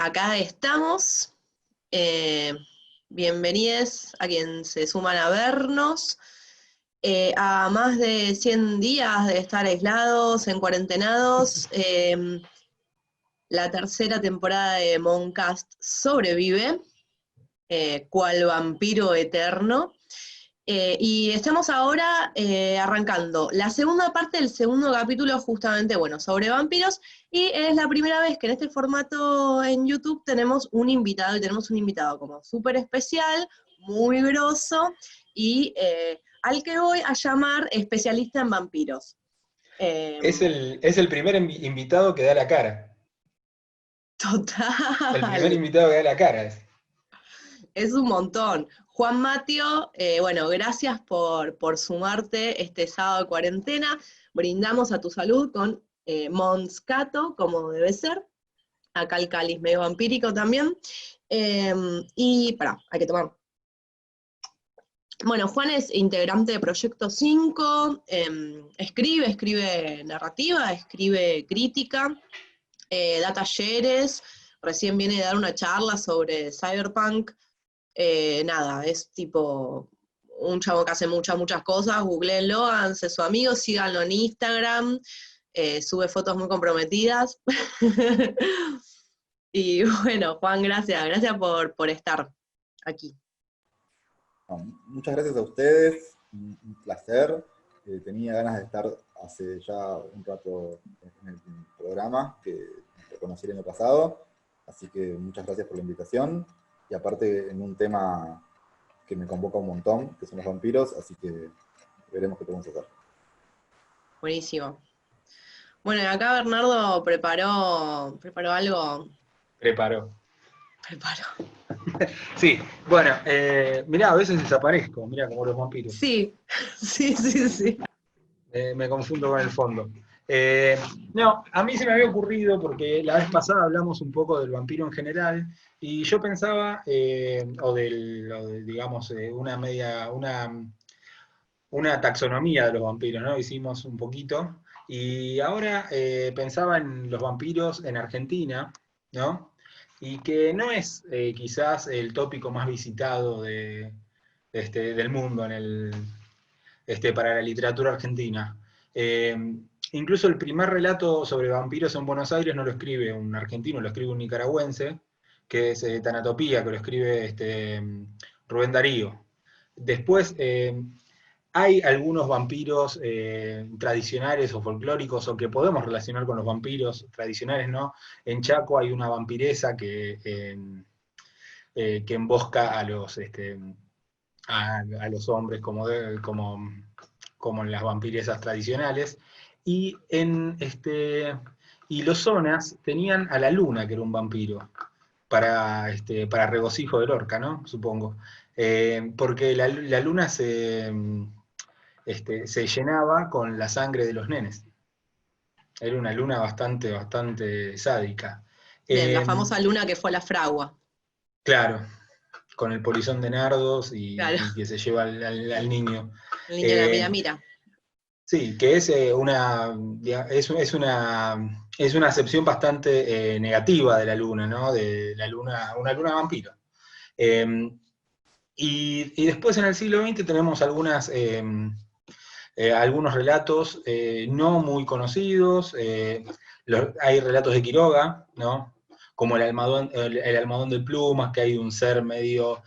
Acá estamos. Bienvenidos a quien se suman a vernos. A más de 100 días de estar aislados, en cuarentenados, la tercera temporada de Moncast sobrevive, cual vampiro eterno. Y estamos ahora arrancando la segunda parte del segundo capítulo, justamente, sobre vampiros, y es la primera vez que en este formato en YouTube tenemos un invitado, y tenemos un invitado como súper especial, muy grosso, y al que voy a llamar especialista en vampiros. Es el primer invitado que da la cara. Total. El primer invitado que da la cara es. Es un montón. Juan Matio, gracias por sumarte este sábado de cuarentena. Brindamos a tu salud con Monscato, como debe ser. Acá el cáliz medio vampírico también. Hay que tomar. Bueno, Juan es integrante de Proyecto 5, escribe narrativa, escribe crítica, da talleres, recién viene de dar una charla sobre cyberpunk. Es tipo un chavo que hace muchas cosas, googleenlo, háganse su amigo, síganlo en Instagram, sube fotos muy comprometidas. Y bueno, Juan, gracias por estar aquí. Muchas gracias a ustedes, un placer. Tenía ganas de estar hace ya un rato en el programa, que lo conocí el año pasado, así que muchas gracias por la invitación. Y aparte en un tema que me convoca un montón, que son los vampiros, así que veremos qué podemos hacer. Buenísimo. Bueno, y acá Bernardo preparó algo. Preparó. Sí, bueno, mirá, a veces desaparezco, mirá, como los vampiros. Sí. Me confundo con el fondo. No, a mí se me había ocurrido, porque la vez pasada hablamos un poco del vampiro en general, y yo pensaba, digamos, una taxonomía de los vampiros, ¿no? Hicimos un poquito, y ahora pensaba en los vampiros en Argentina, ¿no? Y que no es quizás el tópico más visitado del mundo para la literatura argentina. Incluso el primer relato sobre vampiros en Buenos Aires no lo escribe un argentino, lo escribe un nicaragüense, que es Tanatopía, que lo escribe Rubén Darío. Después hay algunos vampiros tradicionales o folclóricos, o que podemos relacionar con los vampiros tradicionales, ¿no? En Chaco hay una vampiresa que embosca a los hombres como en las vampiresas tradicionales, y los zonas tenían a la luna, que era un vampiro, para regocijo de Lorca, ¿no? Supongo. Porque la luna se llenaba con la sangre de los nenes. Era una luna bastante sádica. Bien, la famosa luna que fue la fragua. Claro, con el polizón de nardos y Claro. que se lleva al niño. El niño de la mira. Sí, que es una acepción bastante negativa de la luna, ¿no? De la luna, una luna vampiro. Y después en el siglo XX tenemos algunos relatos no muy conocidos. Hay relatos de Quiroga, ¿no? Como el almohadón de plumas, que hay un ser medio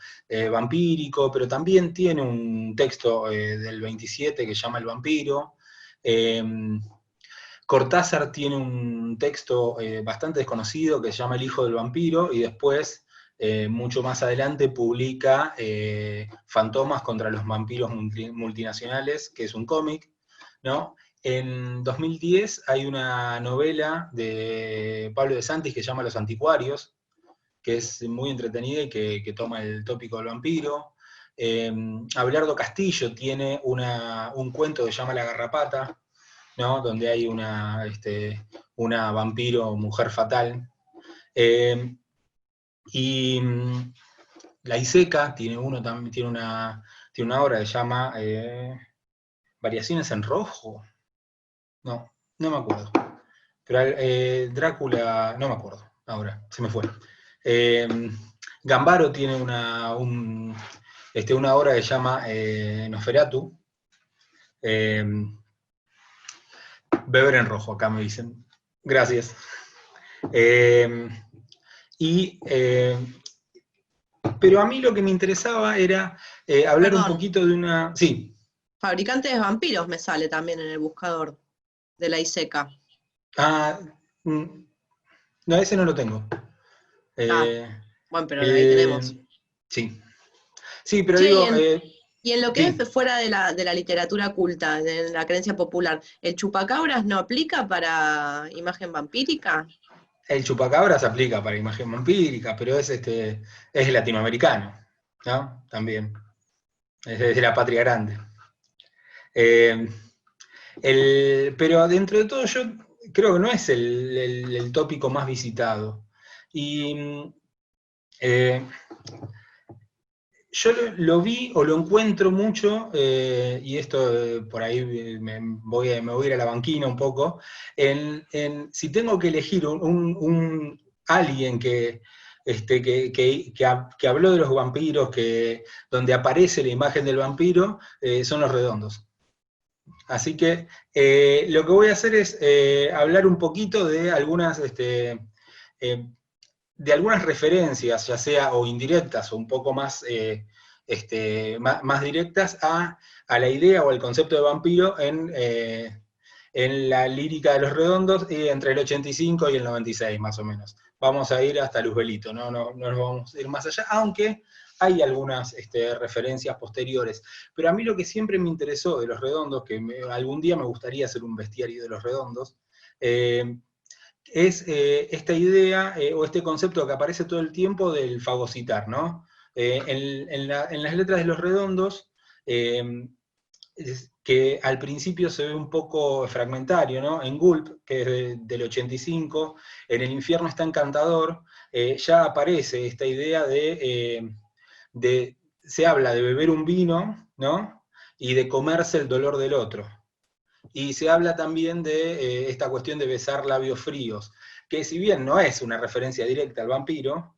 vampírico, pero también tiene un texto del 27 que se llama El vampiro. Cortázar tiene un texto bastante desconocido que se llama El hijo del vampiro, y después, mucho más adelante, publica Fantomas contra los vampiros multinacionales, que es un cómic, ¿no? En 2010 hay una novela de Pablo de Santis que se llama Los Anticuarios, que es muy entretenida y que toma el tópico del vampiro. Abelardo Castillo tiene un cuento que se llama La Garrapata, ¿no? Donde hay una vampiro mujer fatal. Y La Iseca tiene una obra que se llama Variaciones en Rojo. No me acuerdo. Pero Drácula, no me acuerdo. ahora, se me fue. Gambaro tiene una obra que se llama Nosferatu. Beber en rojo, acá me dicen. Gracias. Pero a mí lo que me interesaba era hablar un poquito de una... Sí. Fabricantes de vampiros me sale también en el buscador de la ISECA. No, ese no lo tengo. Bueno, pero ahí tenemos. Sí. Sí, pero digo... Y en lo que es fuera de la literatura culta, de la creencia popular, ¿el chupacabras no aplica para imagen vampírica? El chupacabras aplica para imagen vampírica, pero es latinoamericano, ¿no? También. Es de la patria grande. Pero dentro de todo yo creo que no es el tópico más visitado. Y yo lo vi o lo encuentro mucho, y esto por ahí me voy a ir a la banquina un poco, si tengo que elegir alguien que habló de los vampiros, donde aparece la imagen del vampiro, son Los Redondos. Así que lo que voy a hacer es hablar un poquito de algunas referencias, ya sea o indirectas o un poco más, más directas a la idea o al concepto de vampiro en la lírica de Los Redondos, entre el 85 y el 96 más o menos. Vamos a ir hasta Luzbelito, no nos vamos a ir más allá, aunque hay algunas referencias posteriores. Pero a mí lo que siempre me interesó de Los Redondos, que algún día me gustaría hacer un bestiario de Los Redondos, es esta idea o este concepto que aparece todo el tiempo del fagocitar, ¿no? En las letras de Los Redondos, que al principio se ve un poco fragmentario, ¿no? En Gulp, que es del 85, en El infierno está encantador, ya aparece esta idea se habla de beber un vino, ¿no? Y de comerse el dolor del otro. Y se habla también de esta cuestión de besar labios fríos, que si bien no es una referencia directa al vampiro,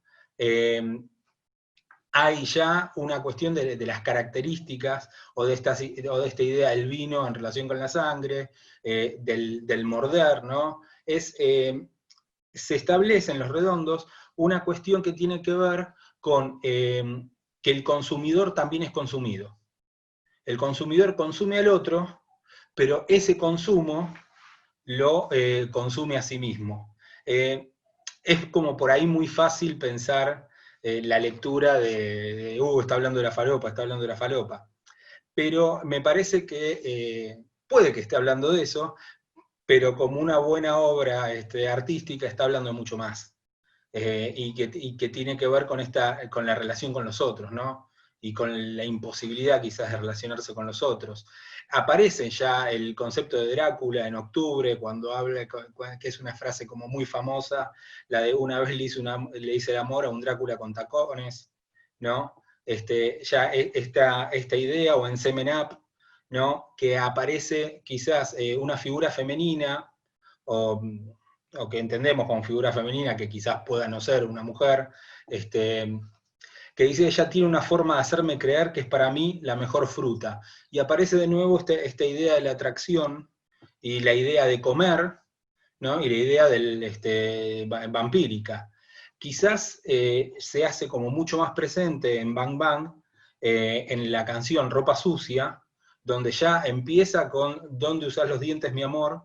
hay ya una cuestión de las características o de esta idea del vino en relación con la sangre, del morder, ¿no? Se establece en Los Redondos una cuestión que tiene que ver con que el consumidor también es consumido. El consumidor consume al otro, pero ese consumo lo consume a sí mismo. Es como por ahí muy fácil pensar la lectura está hablando de la falopa, está hablando de la falopa. Pero me parece que puede que esté hablando de eso, pero como una buena obra artística está hablando de mucho más. Y que tiene que ver con la relación con los otros, ¿no? Y con la imposibilidad quizás de relacionarse con los otros. Aparece ya el concepto de Drácula en Octubre, cuando habla, que es una frase como muy famosa, la de una vez le hice el amor a un Drácula con tacones, ¿no? Ya esta idea, o en Semen Up, ¿no? Que aparece quizás una figura femenina, o que entendemos como figura femenina, que quizás pueda no ser una mujer, que dice, ella tiene una forma de hacerme creer que es para mí la mejor fruta. Y aparece de nuevo esta idea de la atracción, y la idea de comer, ¿no? Y la idea vampírica. Quizás se hace como mucho más presente en Bang Bang, en la canción Ropa Sucia, donde ya empieza con ¿dónde usás los dientes, mi amor?,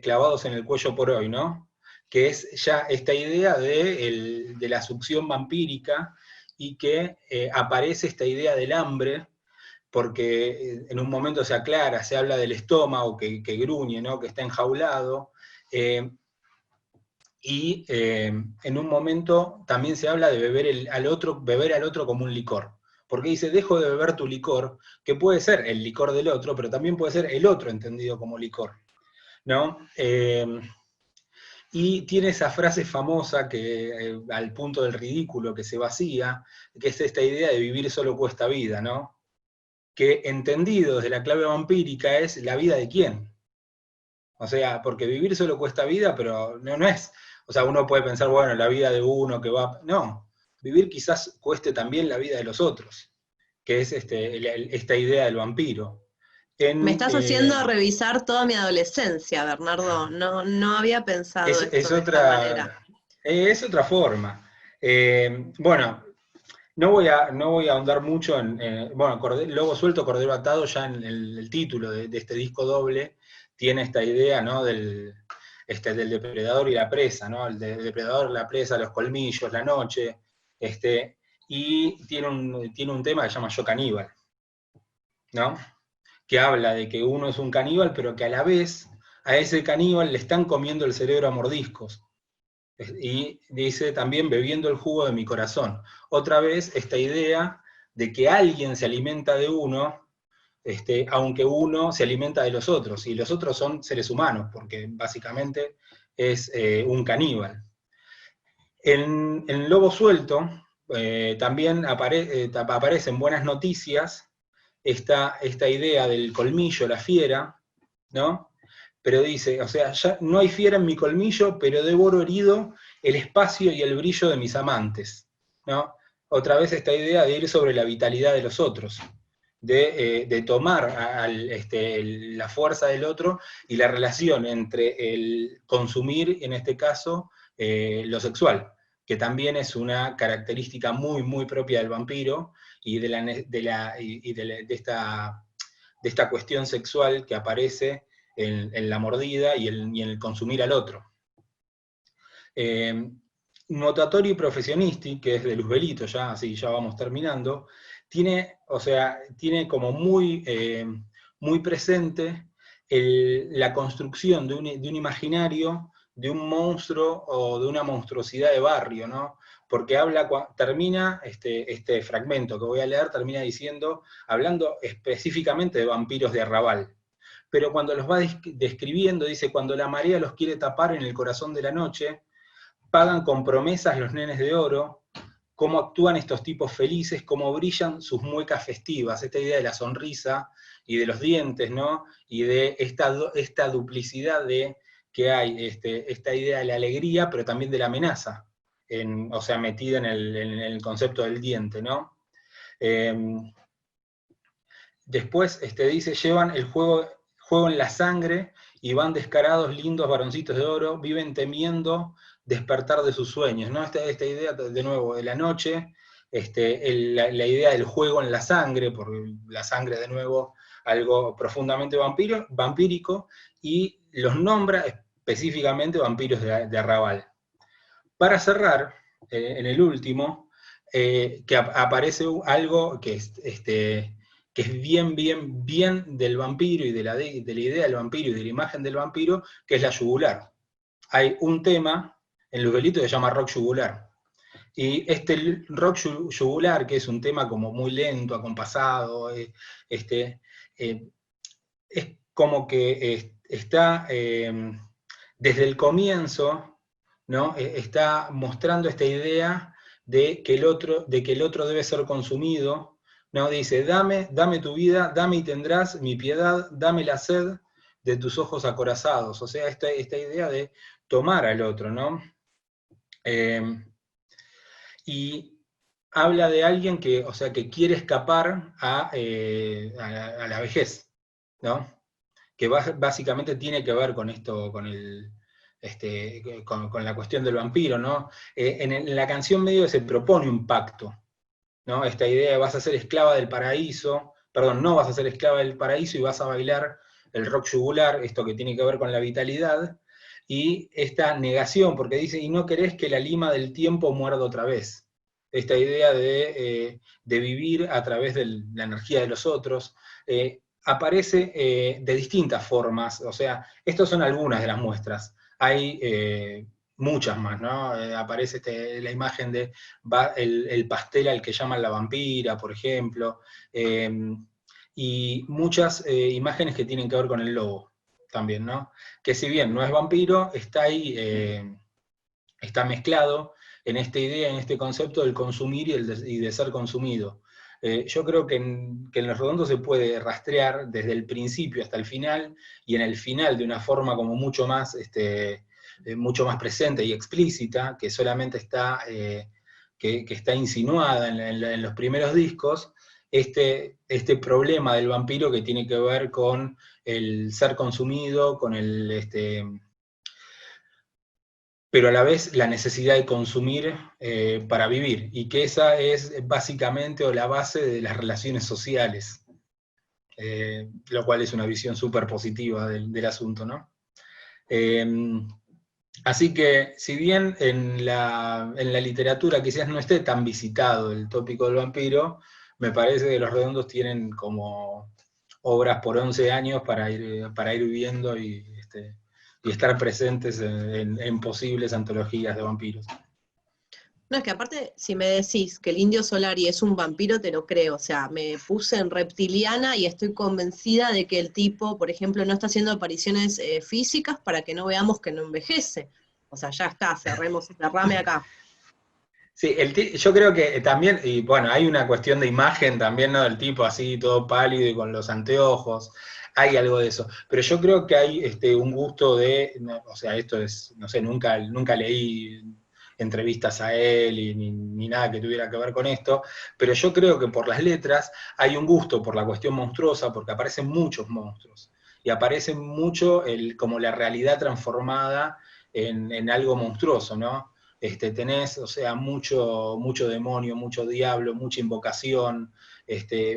clavados en el cuello por hoy, ¿no? Que es ya esta idea de la succión vampírica, y que aparece esta idea del hambre, porque en un momento se aclara, se habla del estómago que gruñe, ¿no? Que está enjaulado, y en un momento también se habla de beber al otro como un licor. Porque dice, dejo de beber tu licor, que puede ser el licor del otro, pero también puede ser el otro entendido como licor, ¿no? Y tiene esa frase famosa que al punto del ridículo, que se vacía, que es esta idea de vivir solo cuesta vida, ¿no? Que entendido desde la clave vampírica es la vida de quién. O sea, porque vivir solo cuesta vida, pero no es, O sea, uno puede pensar, bueno, la vida de uno que va... No, vivir quizás cueste también la vida de los otros, que es esta idea del vampiro. Me En, estás haciendo revisar toda mi adolescencia, Bernardo. No, no había pensado esto de esta manera. Es otra forma. Bueno, no voy a ahondar mucho bueno, Lobo Suelto, Cordero Atado, ya en el título de este disco doble, tiene esta idea, ¿no? Del depredador y la presa, ¿no? El depredador, la presa, los colmillos, la noche, y tiene un tema que se llama Yo Caníbal, ¿no? Que habla de que uno es un caníbal, pero que a la vez a ese caníbal le están comiendo el cerebro a mordiscos. Y dice también bebiendo el jugo de mi corazón. Otra vez esta idea de que alguien se alimenta de uno, aunque uno se alimenta de los otros, y los otros son seres humanos, porque básicamente es un caníbal. En Lobo Suelto también aparecen buenas noticias, esta idea del colmillo, la fiera, ¿no? Pero dice, o sea, ya no hay fiera en mi colmillo, pero devoro herido el espacio y el brillo de mis amantes, ¿no? Otra vez esta idea de ir sobre la vitalidad de los otros, de tomar la fuerza del otro y la relación entre el consumir, en este caso, lo sexual, que también es una característica muy, muy propia del vampiro y de esta cuestión sexual que aparece en la mordida y en el consumir al otro. Nuotatori Professionisti, que es de Luzbelito, ya vamos terminando, tiene como muy presente la construcción de un imaginario, de un monstruo o de una monstruosidad de barrio, ¿no? Porque termina este fragmento que voy a leer, termina hablando específicamente de vampiros de arrabal. Pero cuando los va describiendo, dice, cuando la marea los quiere tapar en el corazón de la noche, pagan con promesas los nenes de oro, cómo actúan estos tipos felices, cómo brillan sus muecas festivas, esta idea de la sonrisa y de los dientes, ¿no? Y de esta duplicidad que hay, esta idea de la alegría, pero también de la amenaza, metida en el concepto del diente, ¿no? Después dice, llevan el juego en la sangre y van descarados, lindos varoncitos de oro, viven temiendo despertar de sus sueños, ¿no? Esta idea, de nuevo, de la noche, la idea del juego en la sangre, porque la sangre, de nuevo, algo profundamente vampírico, y los nombra específicamente vampiros de arrabal. Para cerrar, en el último, que aparece algo que es bien del vampiro y de la idea del vampiro y de la imagen del vampiro, que es la yugular. Hay un tema en Luzbelito que se llama rock yugular. Y este rock yugular, que es un tema como muy lento, acompasado, es como que está desde el comienzo, ¿no? Está mostrando esta idea de que el otro debe ser consumido, ¿no? Dice, dame tu vida, dame y tendrás mi piedad, dame la sed de tus ojos acorazados. O sea, esta idea de tomar al otro, ¿no? Y habla de alguien que quiere escapar a la vejez, ¿no? Que básicamente tiene que ver con esto, con la cuestión del vampiro, ¿no? En la canción medio se propone un pacto, ¿no? Esta idea de vas a ser esclava del paraíso, no vas a ser esclava del paraíso y vas a bailar el rock yugular, esto que tiene que ver con la vitalidad, y esta negación, porque dice, y no querés que la lima del tiempo muerda otra vez. Esta idea de vivir a través de la energía de los otros, aparece de distintas formas, o sea, estas son algunas de las muestras. Hay muchas más, ¿no? Aparece la imagen de el pastel al que llaman la vampira, por ejemplo, y muchas imágenes que tienen que ver con el lobo también, ¿no? Que si bien no es vampiro, está ahí, está mezclado en esta idea, en este concepto del consumir y de ser consumido. Yo creo que en Los Redondos se puede rastrear desde el principio hasta el final, y en el final de una forma como mucho más mucho más presente y explícita, que solamente está, que está insinuada en los primeros discos, este problema del vampiro que tiene que ver con el ser consumido, con pero a la vez la necesidad de consumir para vivir, y que esa es básicamente o la base de las relaciones sociales, lo cual es una visión súper positiva del asunto, ¿no? Así que, si bien en la literatura quizás no esté tan visitado el tópico del vampiro, me parece que Los Redondos tienen como obras por 11 años para ir viviendo y estar presentes en posibles antologías de vampiros. No, es que aparte, si me decís que el Indio Solari es un vampiro, te lo creo. O sea, me puse en reptiliana y estoy convencida de que el tipo, por ejemplo, no está haciendo apariciones físicas para que no veamos que no envejece. O sea, ya está, cerrame acá. Sí, yo creo que también, y bueno, hay una cuestión de imagen también, ¿no? Del tipo así, todo pálido y con los anteojos, hay algo de eso. Pero yo creo que hay un gusto o sea, esto es, no sé, nunca leí entrevistas a él ni nada que tuviera que ver con esto, pero yo creo que por las letras hay un gusto por la cuestión monstruosa, porque aparecen muchos monstruos, y aparece mucho como la realidad transformada en algo monstruoso, ¿no? Tenés, o sea, mucho demonio, mucho diablo, mucha invocación,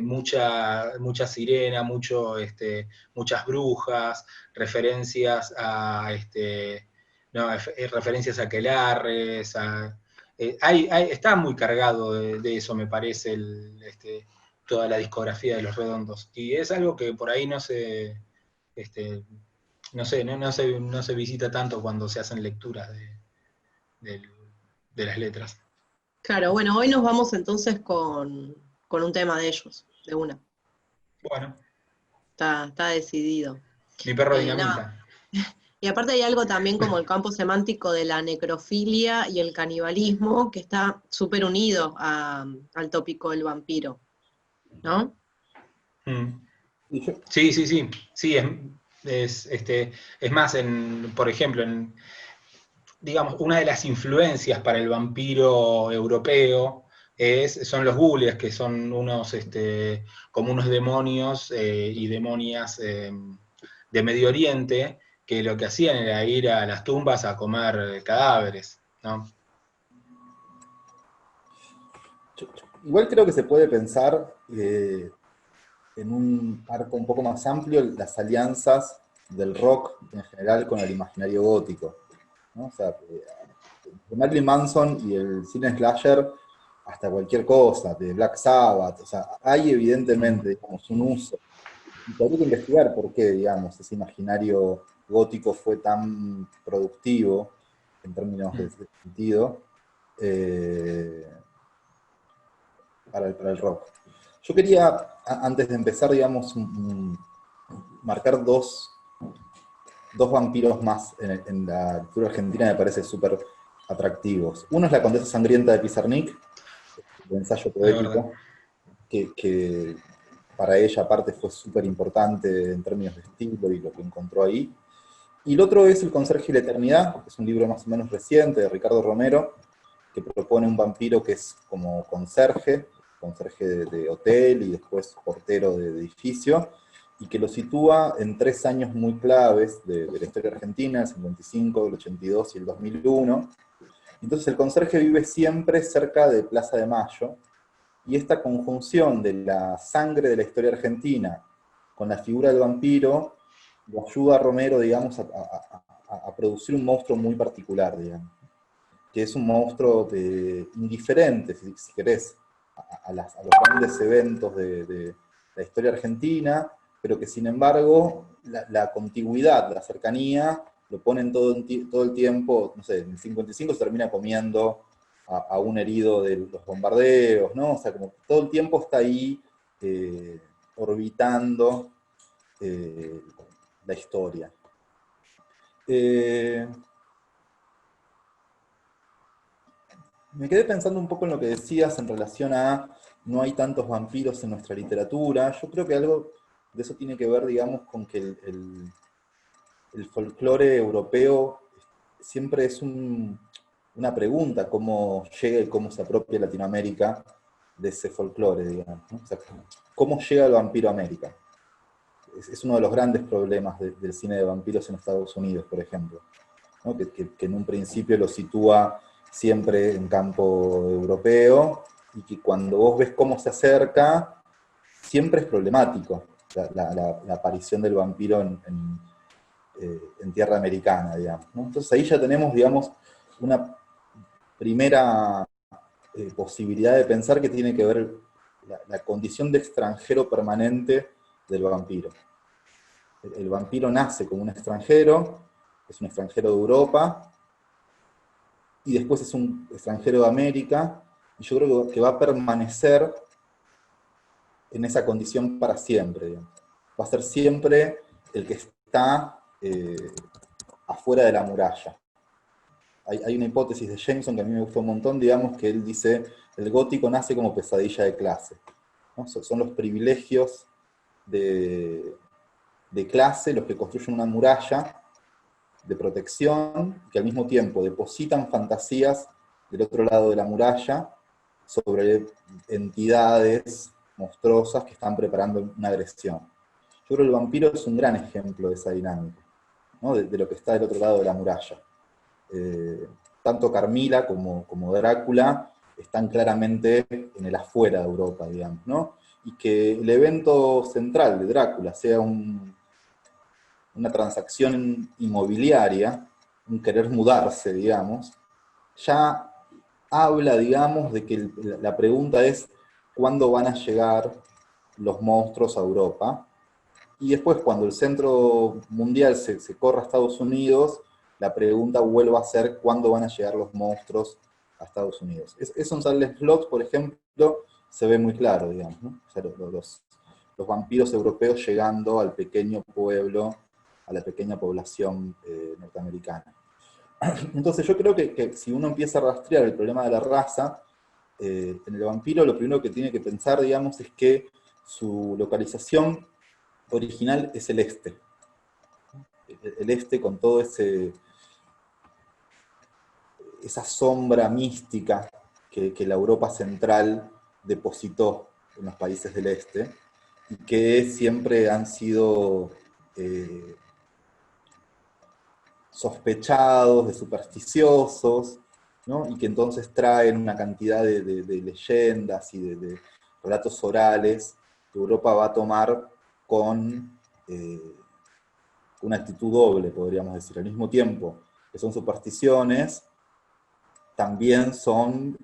mucha sirena, muchas brujas, referencias a, referencias a aquelarres, está muy cargado de eso, me parece, toda la discografía de Los Redondos. Y es algo que por ahí no se, no sé, no se visita tanto cuando se hacen lecturas de las letras. Claro, bueno, hoy nos vamos entonces con un tema de ellos, de una. Bueno. Está decidido. Mi perro dinamita. Nada. Y aparte hay algo también como el campo semántico de la necrofilia y el canibalismo, que está súper unido al tópico del vampiro, ¿no? Sí, es más, por ejemplo, digamos, una de las influencias para el vampiro europeo son los gules, que son como unos demonios y demonias de Medio Oriente, que lo que hacían era ir a las tumbas a comer cadáveres, ¿no? Igual creo que se puede pensar en un arco un poco más amplio las alianzas del rock en general con el imaginario gótico, ¿no? O sea, de Marilyn Manson y el cine slasher hasta cualquier cosa, de Black Sabbath, o sea, hay evidentemente, digamos, un uso. Y habría que investigar por qué, digamos, ese imaginario gótico fue tan productivo en términos de sentido para el rock. Yo quería, antes de empezar, digamos, marcar dos vampiros más en la cultura argentina, me parece súper atractivos. Uno es La Condesa Sangrienta de Pizarnik, el ensayo poético, que para ella aparte fue súper importante en términos de estilo y lo que encontró ahí. Y el otro es El Conserje y la Eternidad, que es un libro más o menos reciente de Ricardo Romero, que propone un vampiro que es como conserje de hotel y después portero de edificio, y que lo sitúa en 3 años muy claves de la historia argentina, el 55, el 82 y el 2001. Entonces el conserje vive siempre cerca de Plaza de Mayo, y esta conjunción de la sangre de la historia argentina con la figura del vampiro lo ayuda a Romero, digamos, a producir un monstruo muy particular, digamos, que es un monstruo indiferente, si querés, a los grandes eventos de la historia argentina, pero que sin embargo la contigüidad, la cercanía, lo ponen todo el tiempo, no sé, en el 55 se termina comiendo a un herido de los bombardeos, ¿no? O sea, como todo el tiempo está ahí orbitando la historia. Me quedé pensando un poco en lo que decías en relación a no hay tantos vampiros en nuestra literatura. Yo creo que algo de eso tiene que ver, digamos, con que el folclore europeo siempre es una pregunta cómo llega y cómo se apropia Latinoamérica de ese folclore, digamos, ¿no? O sea, ¿cómo llega el vampiro a América? Es uno de los grandes problemas del cine de vampiros en Estados Unidos, por ejemplo, ¿no? Que en un principio lo sitúa siempre en campo europeo, y que cuando vos ves cómo se acerca, siempre es problemático la aparición del vampiro en tierra americana, digamos, ¿no? Entonces ahí ya tenemos, digamos, una primera posibilidad de pensar que tiene que ver la condición de extranjero permanente del vampiro. El vampiro nace como un extranjero, es un extranjero de Europa, y después es un extranjero de América, y yo creo que va a permanecer en esa condición para siempre, digamos. Va a ser siempre el que está afuera de la muralla. Hay una hipótesis de Jameson que a mí me gustó un montón, digamos, que él dice, el gótico nace como pesadilla de clase, ¿no? Son los privilegios de clase los que construyen una muralla de protección, que al mismo tiempo depositan fantasías del otro lado de la muralla sobre entidades monstruosas que están preparando una agresión. Yo creo que el vampiro es un gran ejemplo de esa dinámica, ¿no? de lo que está del otro lado de la muralla. Tanto Carmila como Drácula están claramente en el afuera de Europa, digamos, ¿no? Y que el evento central de Drácula sea una transacción inmobiliaria, un querer mudarse, digamos, ya habla, digamos, de que la pregunta es ¿cuándo van a llegar los monstruos a Europa? Y después, cuando el centro mundial se corra a Estados Unidos, la pregunta vuelve a ser ¿cuándo van a llegar los monstruos a Estados Unidos? Eso en Salles Slot, por ejemplo, se ve muy claro, digamos, ¿no? O sea, los vampiros europeos llegando al pequeño pueblo, a la pequeña población norteamericana. Entonces yo creo que si uno empieza a rastrear el problema de la raza, en el vampiro lo primero que tiene que pensar, digamos, es que su localización original es el este. El este con todo esa sombra mística que la Europa central depositó en los países del este, y que siempre han sido sospechados de supersticiosos, ¿no? Y que entonces traen una cantidad de leyendas y de relatos orales que Europa va a tomar con una actitud doble, podríamos decir. Al mismo tiempo que son supersticiones, también son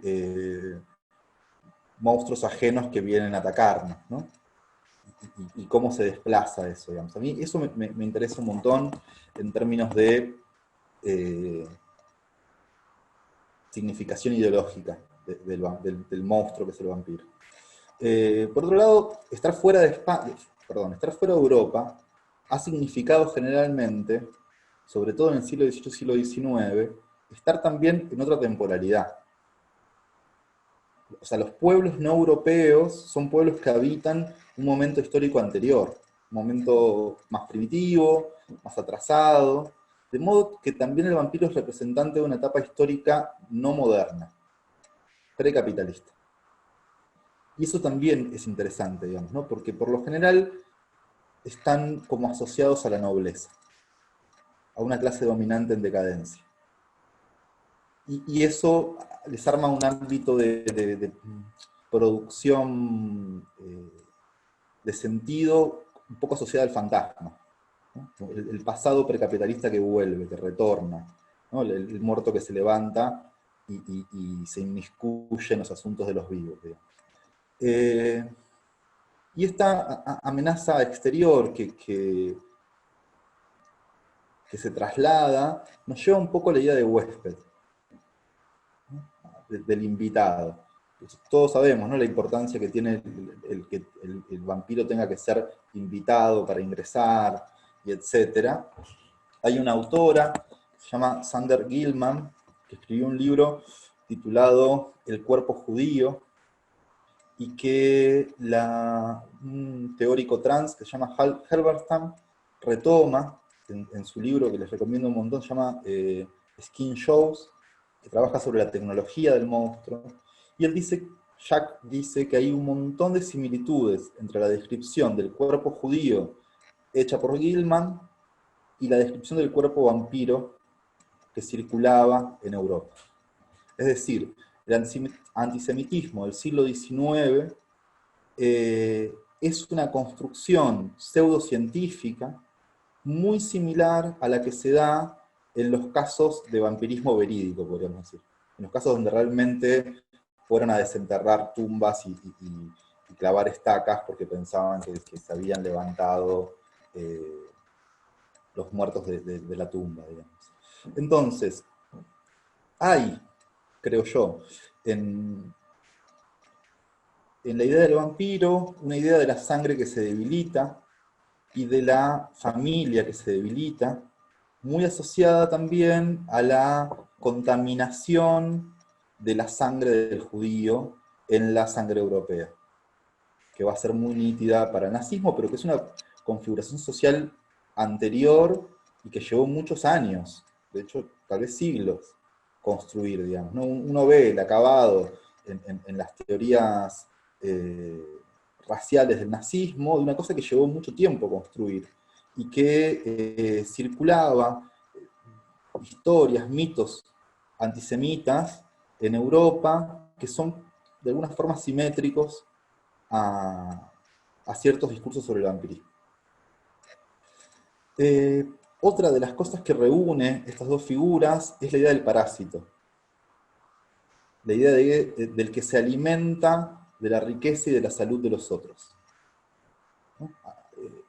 monstruos ajenos que vienen a atacarnos, ¿no? Y cómo se desplaza eso, digamos. A mí eso me interesa un montón en términos de significación ideológica del monstruo que es el vampiro. Por otro lado, estar fuera de Europa ha significado generalmente, sobre todo en el siglo XVIII y siglo XIX, estar también en otra temporalidad. O sea, los pueblos no europeos son pueblos que habitan un momento histórico anterior, un momento más primitivo, más atrasado, de modo que también el vampiro es representante de una etapa histórica no moderna, precapitalista. Y eso también es interesante, digamos, ¿no? Porque por lo general están como asociados a la nobleza, a una clase dominante en decadencia. Y eso les arma un ámbito de producción de sentido un poco asociado al fantasma, ¿no? El pasado precapitalista que vuelve, que retorna, ¿no? El muerto que se levanta y se inmiscuye en los asuntos de los vivos, digamos. Y esta amenaza exterior que se traslada nos lleva un poco a la idea de huésped, ¿no? Del invitado. Todos sabemos, ¿no?, la importancia que tiene que el vampiro tenga que ser invitado para ingresar, y etc. Hay una autora, que se llama Sander Gilman, que escribió un libro titulado El cuerpo judío, y que un teórico trans que se llama Hal Halberstam retoma en su libro, que les recomiendo un montón, se llama Skin Shows, que trabaja sobre la tecnología del monstruo, y Jack dice que hay un montón de similitudes entre la descripción del cuerpo judío hecha por Gilman y la descripción del cuerpo vampiro que circulaba en Europa. Es decir, el antisemitismo del siglo XIX es una construcción pseudocientífica muy similar a la que se da en los casos de vampirismo verídico, podríamos decir. En los casos donde realmente fueron a desenterrar tumbas y clavar estacas porque pensaban que se habían levantado los muertos de la tumba, digamos. Entonces, hay, creo yo, en la idea del vampiro, una idea de la sangre que se debilita y de la familia que se debilita, muy asociada también a la contaminación de la sangre del judío en la sangre europea, que va a ser muy nítida para el nazismo, pero que es una configuración social anterior y que llevó muchos años, de hecho, tal vez siglos, construir, digamos, ¿no? Uno ve el acabado en las teorías raciales del nazismo, de una cosa que llevó mucho tiempo construir, y que circulaba historias, mitos antisemitas en Europa, que son de alguna forma simétricos a ciertos discursos sobre el vampirismo. Otra de las cosas que reúne estas dos figuras es la idea del parásito. La idea del que se alimenta de la riqueza y de la salud de los otros. ¿No?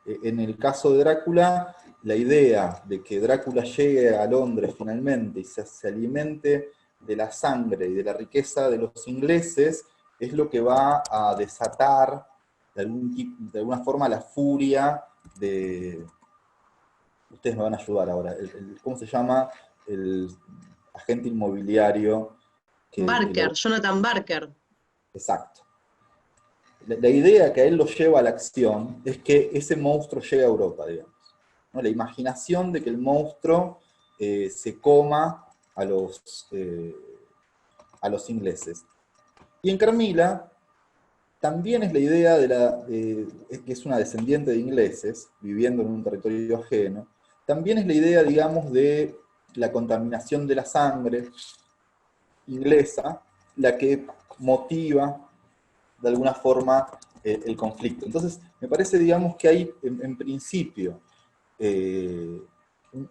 En el caso de Drácula, la idea de que Drácula llegue a Londres finalmente y se alimente de la sangre y de la riqueza de los ingleses es lo que va a desatar de alguna forma la furia de... Ustedes me van a ayudar ahora. ¿Cómo se llama? El agente inmobiliario. Barker, Jonathan Barker. Exacto. La idea que a él lo lleva a la acción es que ese monstruo llegue a Europa, digamos, ¿no? La imaginación de que el monstruo se coma a los ingleses. Y en Carmila también es la idea que es una descendiente de ingleses, viviendo en un territorio ajeno, también es la idea, digamos, de la contaminación de la sangre inglesa, la que motiva de alguna forma el conflicto. Entonces, me parece, digamos, que hay, en principio,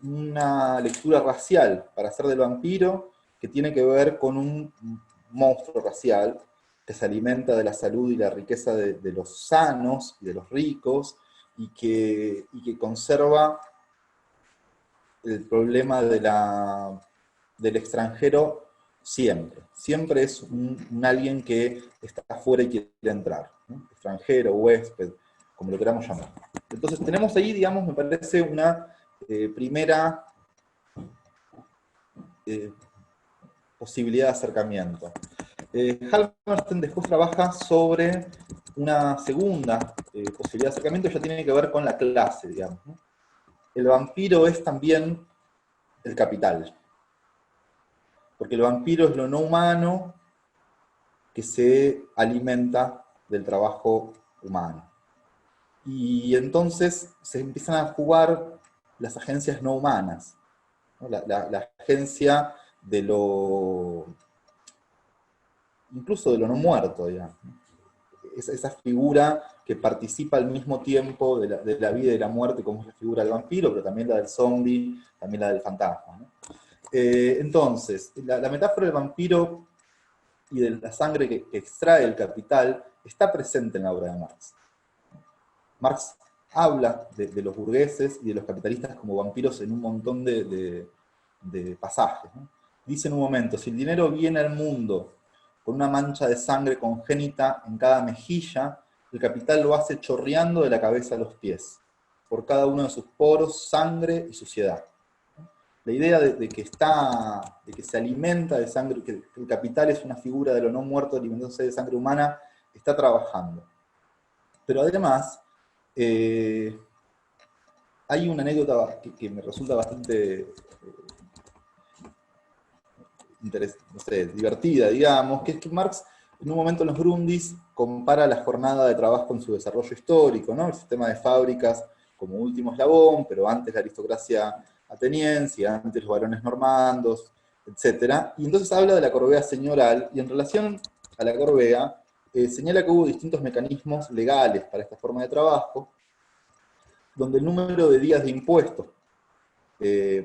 una lectura racial para hacer del vampiro que tiene que ver con un monstruo racial que se alimenta de la salud y la riqueza de los sanos y de los ricos, y que conserva el problema del extranjero siempre. Siempre es un alguien que está afuera y quiere entrar, ¿no? Extranjero, huésped, como lo queramos llamar. Entonces tenemos ahí, digamos, me parece una primera posibilidad de acercamiento. Halvorsen después trabaja sobre una segunda posibilidad de acercamiento, que ya tiene que ver con la clase, digamos, ¿no? El vampiro es también el capital. Porque el vampiro es lo no humano que se alimenta del trabajo humano. Y entonces se empiezan a jugar las agencias no humanas, ¿no? La agencia de incluso de lo no muerto, digamos. Esa figura que participa al mismo tiempo de la vida y de la muerte, como es la figura del vampiro, pero también la del zombie, también la del fantasma, ¿no? Entonces, la metáfora del vampiro y de la sangre que extrae el capital está presente en la obra de Marx. Marx habla de los burgueses y de los capitalistas como vampiros en un montón de pasajes, ¿no? Dice en un momento, si el dinero viene al mundo con una mancha de sangre congénita en cada mejilla, el capital lo hace chorreando de la cabeza a los pies, por cada uno de sus poros, sangre y suciedad. La idea de que se alimenta de sangre, que el capital es una figura de lo no muerto alimentándose de sangre humana, está trabajando. Pero además, hay una anécdota que me resulta bastante no sé, divertida, digamos, que es que Marx, en un momento en los Grundis, compara la jornada de trabajo con su desarrollo histórico, ¿no? El sistema de fábricas como último eslabón, pero antes la aristocracia ateniense, antes los varones normandos, etc. Y entonces habla de la corvea señoral, y en relación a la corvea, señala que hubo distintos mecanismos legales para esta forma de trabajo, donde el número de días de impuestos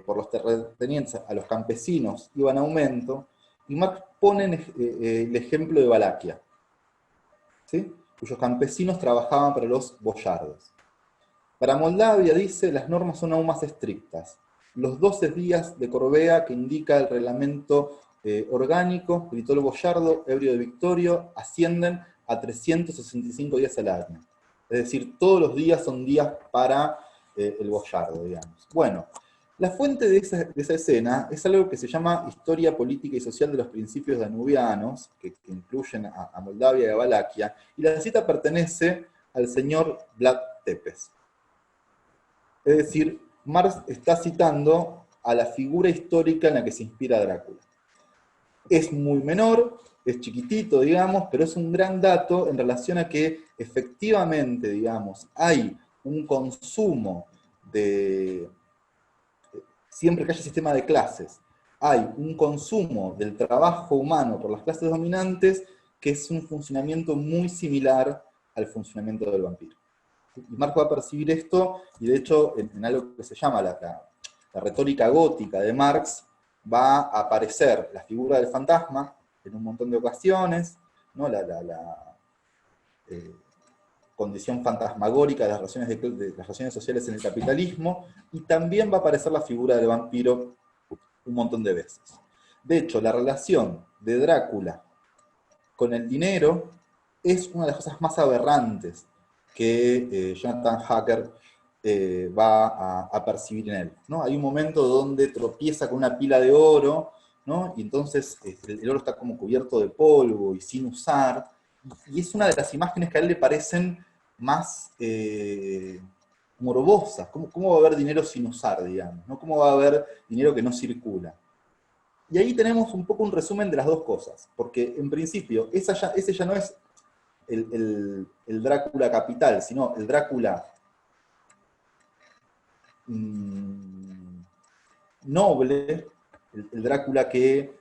por los terratenientes a los campesinos iba en aumento, y Marx pone el ejemplo de Valaquia, ¿sí? Cuyos campesinos trabajaban para los boyardos. Para Moldavia, dice, las normas son aún más estrictas. Los 12 días de corvea que indica el reglamento orgánico, gritó el boyardo, ebrio de victorio, ascienden a 365 días al año. Es decir, todos los días son días para el boyardo, digamos. Bueno, la fuente de esa escena es algo que se llama Historia Política y Social de los Principios Danubianos, que incluyen a Moldavia y a Valaquia, y la cita pertenece al señor Vlad Tepes. Es decir, Marx está citando a la figura histórica en la que se inspira Drácula. Es muy menor, es chiquitito, digamos, pero es un gran dato en relación a que efectivamente, digamos, hay un consumo de... Siempre que haya sistema de clases, hay un consumo del trabajo humano por las clases dominantes que es un funcionamiento muy similar al funcionamiento del vampiro. Y Marx va a percibir esto, y de hecho, en algo que se llama la retórica gótica de Marx, va a aparecer la figura del fantasma en un montón de ocasiones, ¿no? La condición fantasmagórica de las relaciones sociales en el capitalismo, y también va a aparecer la figura del vampiro un montón de veces. De hecho, la relación de Drácula con el dinero es una de las cosas más aberrantes que Jonathan Hacker va a percibir en él, ¿no? Hay un momento donde tropieza con una pila de oro, ¿no? Y entonces el oro está como cubierto de polvo y sin usar, y es una de las imágenes que a él le parecen más morbosas. ¿Cómo va a haber dinero sin usar, digamos, ¿no? ¿Cómo va a haber dinero que no circula? Y ahí tenemos un poco un resumen de las dos cosas, porque en principio ese ya no es el Drácula capital, sino el Drácula noble, el Drácula que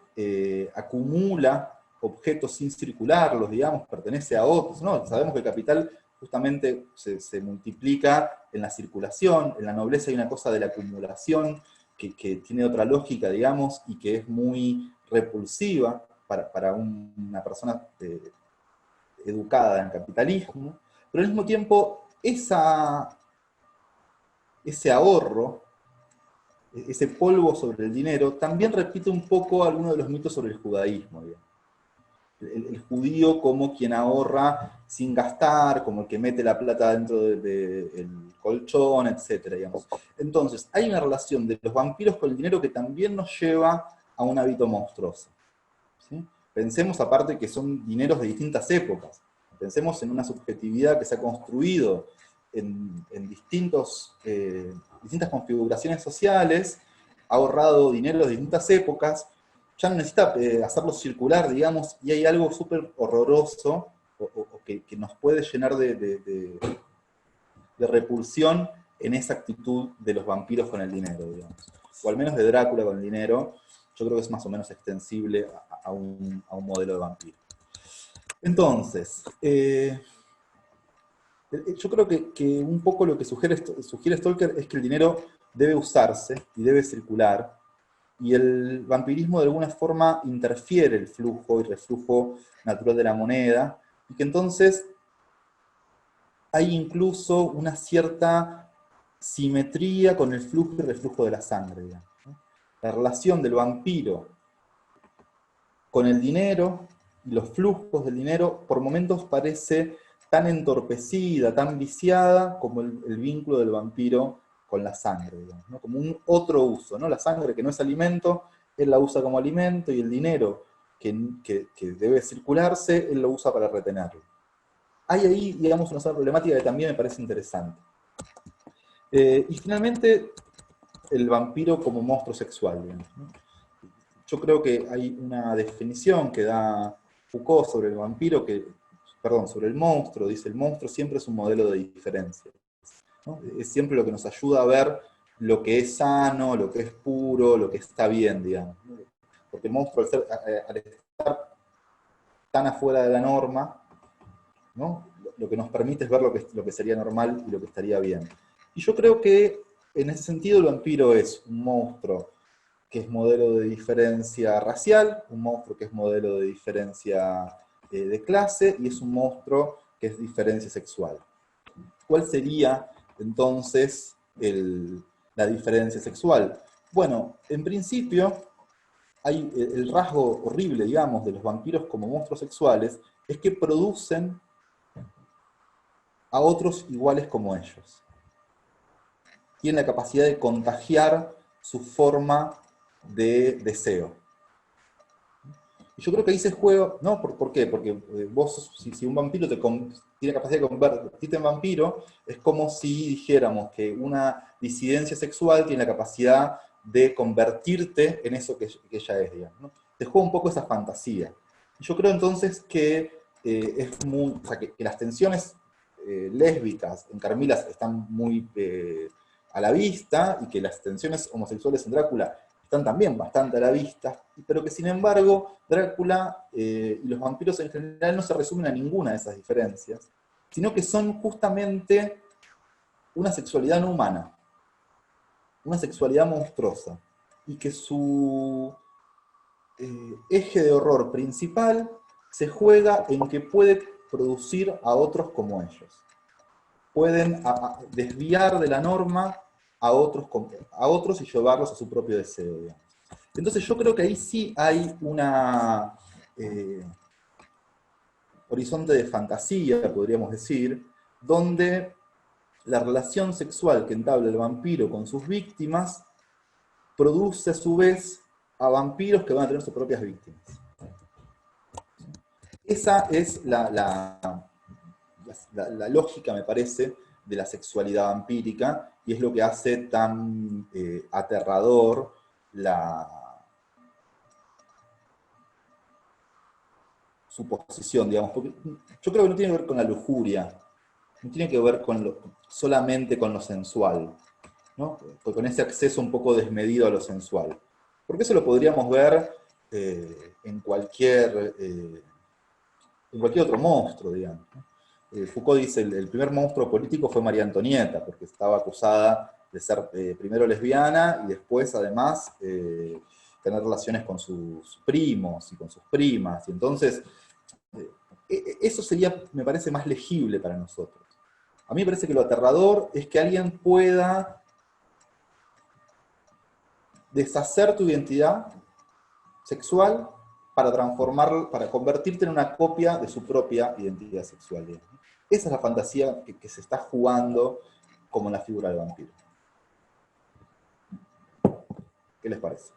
acumula objetos sin circularlos, digamos, pertenece a otros, ¿no? Sabemos que el capital justamente se multiplica en la circulación, en la nobleza hay una cosa de la acumulación que tiene otra lógica, digamos, y que es muy repulsiva para una persona educada en capitalismo, pero al mismo tiempo ese ahorro, ese polvo sobre el dinero, también repite un poco algunos de los mitos sobre el judaísmo, digamos. El judío como quien ahorra sin gastar, como el que mete la plata dentro del colchón, etc. Digamos. Entonces, hay una relación de los vampiros con el dinero que también nos lleva a un hábito monstruoso, ¿sí? Pensemos aparte que son dineros de distintas épocas. Pensemos en una subjetividad que se ha construido en distintas configuraciones sociales, ha ahorrado dinero de distintas épocas, ya no necesita hacerlo circular, digamos, y hay algo súper horroroso o que nos puede llenar de repulsión en esa actitud de los vampiros con el dinero, digamos. O al menos de Drácula con el dinero, yo creo que es más o menos extensible a un modelo de vampiro. Entonces, yo creo que un poco lo que sugiere Stalker es que el dinero debe usarse y debe circular, y el vampirismo de alguna forma interfiere el flujo y reflujo natural de la moneda, y que entonces hay incluso una cierta simetría con el flujo y reflujo de la sangre, digamos, ¿no? La relación del vampiro con el dinero y los flujos del dinero por momentos parece tan entorpecida, tan viciada como el vínculo del vampiro con la sangre, digamos, ¿no? Como un otro uso, ¿no? La sangre, que no es alimento, él la usa como alimento, y el dinero que debe circularse, él lo usa para retenerlo. Hay ahí, digamos, una sola problemática que también me parece interesante. Y finalmente, el vampiro como monstruo sexual, digamos, ¿no? yo creo que hay una definición que da Foucault sobre el vampiro, sobre el monstruo, dice, el monstruo siempre es un modelo de diferencia, ¿no? Es siempre lo que nos ayuda a ver lo que es sano, lo que es puro, lo que está bien, digamos. Porque el monstruo, al estar tan afuera de la norma, ¿no? Lo que nos permite es ver lo que sería normal y lo que estaría bien. Y yo creo que en ese sentido el vampiro es un monstruo que es modelo de diferencia racial, un monstruo que es modelo de diferencia de clase, y es un monstruo que es diferencia sexual. ¿Cuál sería entonces la diferencia sexual? Bueno, en principio, hay el rasgo horrible, digamos, de los vampiros como monstruos sexuales, es que producen a otros iguales como ellos. Tienen la capacidad de contagiar su forma de deseo. Y yo creo que ahí se juega, ¿no? ¿Por qué? Porque vos, si un vampiro tiene capacidad de convertirte en vampiro, es como si dijéramos que una disidencia sexual tiene la capacidad de convertirte en eso que ella es, digamos, ¿no? Te juega un poco esa fantasía. Yo creo entonces que o sea, que las tensiones lésbicas en Carmila están muy a la vista, y que las tensiones homosexuales en Drácula están también bastante a la vista, pero que sin embargo Drácula y los vampiros en general no se resumen a ninguna de esas diferencias, sino que son justamente una sexualidad no humana, una sexualidad monstruosa, y que su eje de horror principal se juega en que puede producir a otros como ellos. Pueden desviar de la norma a otros y llevarlos a su propio deseo, digamos. Entonces yo creo que ahí sí hay una horizonte de fantasía, podríamos decir, donde la relación sexual que entabla el vampiro con sus víctimas produce a su vez a vampiros que van a tener sus propias víctimas. Esa es la lógica, me parece, de la sexualidad vampírica, y es lo que hace tan aterrador su posición, digamos, porque yo creo que no tiene que ver con la lujuria, no tiene que ver solamente con lo sensual, ¿no? Con ese acceso un poco desmedido a lo sensual. Porque eso lo podríamos ver en cualquier otro monstruo, digamos, ¿no? Foucault dice, el primer monstruo político fue María Antonieta, porque estaba acusada de ser primero lesbiana y después, además, tener relaciones con sus primos y con sus primas. Y entonces, eso sería, me parece, más legible para nosotros. A mí me parece que lo aterrador es que alguien pueda deshacer tu identidad sexual para convertirte en una copia de su propia identidad sexual, digamos. Esa es la fantasía que se está jugando como en la figura del vampiro. ¿Qué les parece?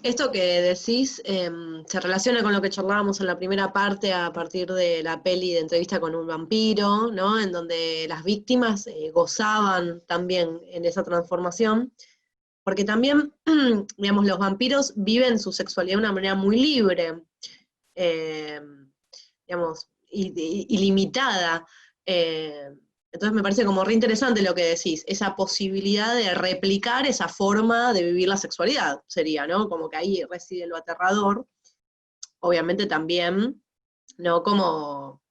Esto que decís se relaciona con lo que charlábamos en la primera parte a partir de la peli de Entrevista con un vampiro, ¿no? En donde las víctimas gozaban también en esa transformación, porque también, digamos, los vampiros viven su sexualidad de una manera muy libre, digamos, ilimitada. Entonces me parece como re interesante lo que decís, esa posibilidad de replicar esa forma de vivir la sexualidad, sería, ¿no? Como que ahí reside lo aterrador. Obviamente también, ¿no? Como,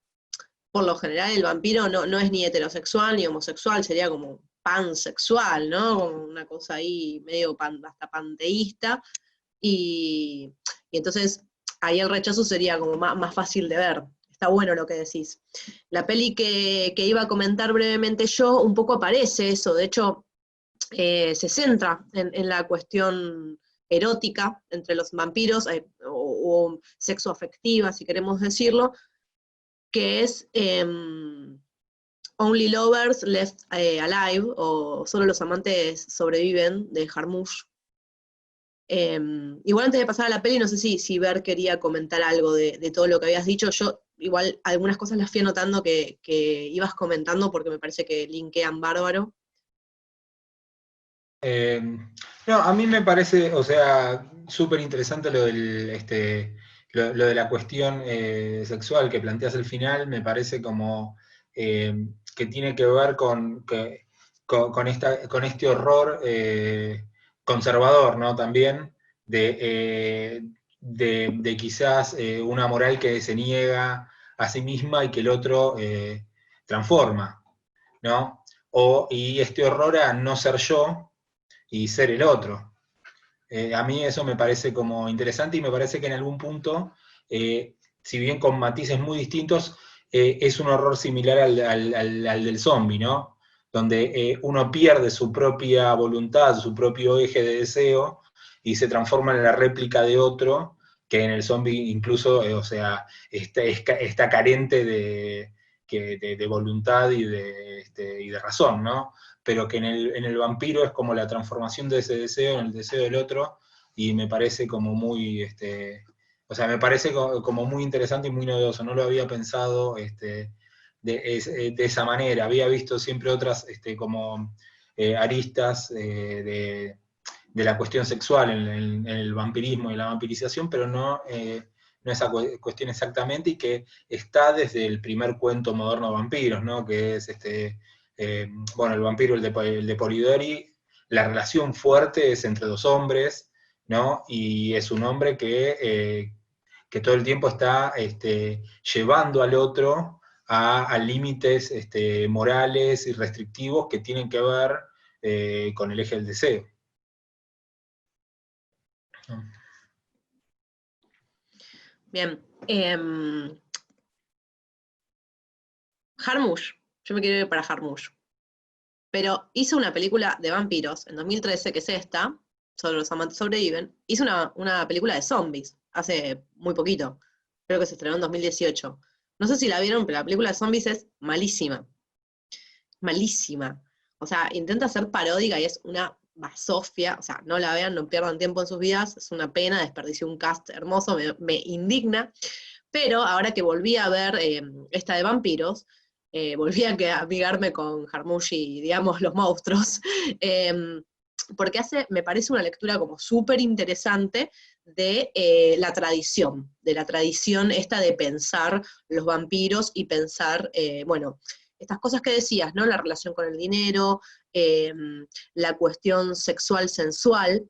por lo general el vampiro no es ni heterosexual ni homosexual, sería como pansexual, ¿no? Como una cosa ahí medio hasta panteísta. Y entonces ahí el rechazo sería como más fácil de ver. Está bueno lo que decís. La peli que iba a comentar brevemente yo, un poco aparece eso, de hecho, se centra en la cuestión erótica entre los vampiros, o sexoafectiva, si queremos decirlo, que es Only Lovers Left Alive, o Solo los amantes sobreviven, de Jarmusch. Igual antes de pasar a la peli, no sé si Ver quería comentar algo de todo lo que habías dicho. Yo igual algunas cosas las fui anotando que ibas comentando porque me parece que linkean bárbaro. No, a mí me parece, o sea, súper interesante lo de la cuestión sexual que planteas al final, me parece como que tiene que ver con este horror conservador, ¿no? También de quizás una moral que se niega a sí misma y que el otro transforma, ¿no? Y este horror a no ser yo y ser el otro. A mí eso me parece como interesante y me parece que en algún punto, si bien con matices muy distintos, es un horror similar al del zombie, ¿no? Donde uno pierde su propia voluntad, su propio eje de deseo y se transforma en la réplica de otro, que en el zombie incluso, o sea, está carente de voluntad y de razón, ¿no? Pero que en el vampiro es como la transformación de ese deseo en el deseo del otro, y me parece como muy, o sea, me parece como muy interesante y muy novedoso, no lo había pensado de esa manera, había visto siempre otras como aristas de la cuestión sexual en el vampirismo y la vampirización, pero no esa cuestión exactamente, y que está desde el primer cuento moderno de vampiros, ¿no? Que es bueno, el vampiro, el de Polidori, la relación fuerte es entre dos hombres, ¿no? Y es un hombre que todo el tiempo está llevando al otro a límites morales y restrictivos que tienen que ver con el eje del deseo. Bien. Jarmusch. Yo me quiero ir para Jarmusch. Pero hizo una película de vampiros en 2013, que es esta, sobre los amantes sobreviven. Hizo una película de zombies hace muy poquito. Creo que se estrenó en 2018. No sé si la vieron, pero la película de zombies es malísima. Malísima. O sea, intenta ser paródica y es una basofia. O sea, no la vean, no pierdan tiempo en sus vidas. Es una pena, desperdició un cast hermoso, me indigna. Pero ahora que volví a ver esta de vampiros, volví a amigarme con Jarmusch y, digamos, los monstruos, porque me parece una lectura como súper interesante de la tradición esta de pensar los vampiros y pensar, bueno, estas cosas que decías, ¿no? La relación con el dinero, la cuestión sexual sensual.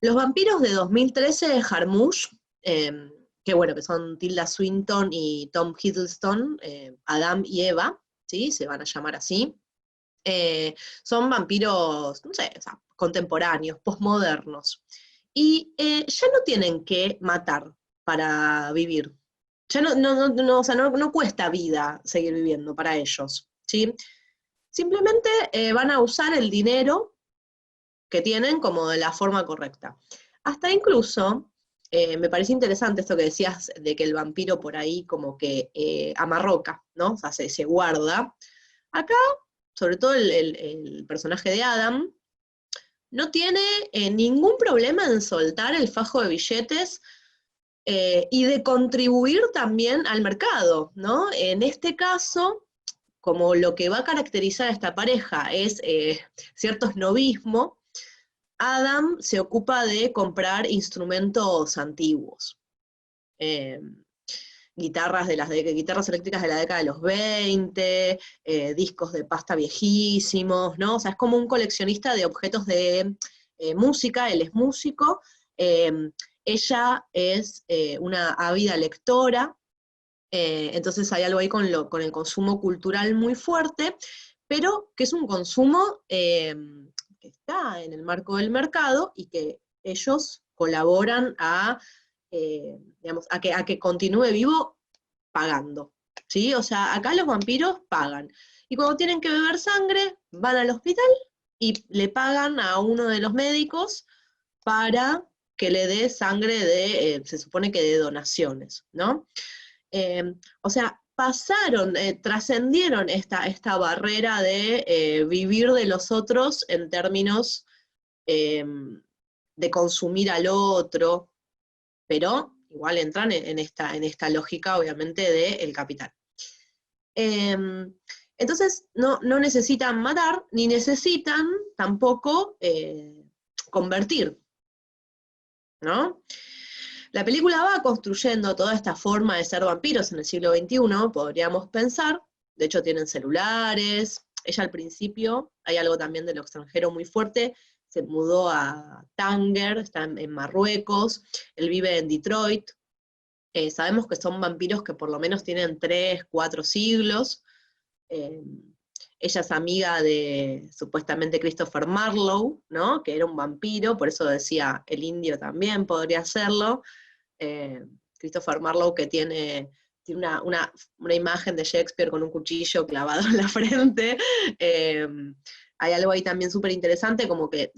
Los vampiros de 2013 de Jarmusch, que bueno, que son Tilda Swinton y Tom Hiddleston, Adam y Eva, ¿sí? Se van a llamar así. Son vampiros, no sé, o sea, contemporáneos, posmodernos. Y ya no tienen que matar para vivir. Ya o sea, no cuesta vida seguir viviendo para ellos, ¿sí? Simplemente van a usar el dinero que tienen como de la forma correcta. Hasta incluso, me parece interesante esto que decías de que el vampiro por ahí como que amarroca, ¿no? O sea, se guarda. Acá, sobre todo el personaje de Adam, no tiene ningún problema en soltar el fajo de billetes y de contribuir también al mercado, ¿no? En este caso, como lo que va a caracterizar a esta pareja es cierto esnovismo, Adam se ocupa de comprar instrumentos antiguos. Guitarras eléctricas de la década de los 20, discos de pasta viejísimos, ¿no? O sea, es como un coleccionista de objetos de música, él es músico, ella es una ávida lectora, entonces hay algo ahí con el consumo cultural muy fuerte, pero que es un consumo que está en el marco del mercado y que ellos colaboran digamos, a que continúe vivo pagando, ¿sí? O sea, acá los vampiros pagan. Y cuando tienen que beber sangre, van al hospital y le pagan a uno de los médicos para que le dé sangre se supone que de donaciones, ¿no? O sea, trascendieron esta barrera de vivir de los otros en términos de consumir al otro, pero igual entran en esta lógica, obviamente, del capital. Entonces no necesitan matar, ni necesitan tampoco convertir, ¿no? La película va construyendo toda esta forma de ser vampiros en el siglo XXI, podríamos pensar. De hecho tienen celulares. Ella al principio, hay algo también de lo extranjero muy fuerte, se mudó a Tánger, está en Marruecos, él vive en Detroit. Sabemos que son vampiros que por lo menos tienen 3, 4 siglos. Ella es amiga de, supuestamente, Christopher Marlowe, ¿no? Que era un vampiro, por eso decía, el indio también podría serlo. Christopher Marlowe, que tiene una imagen de Shakespeare con un cuchillo clavado en la frente. Hay algo ahí también súper interesante, como que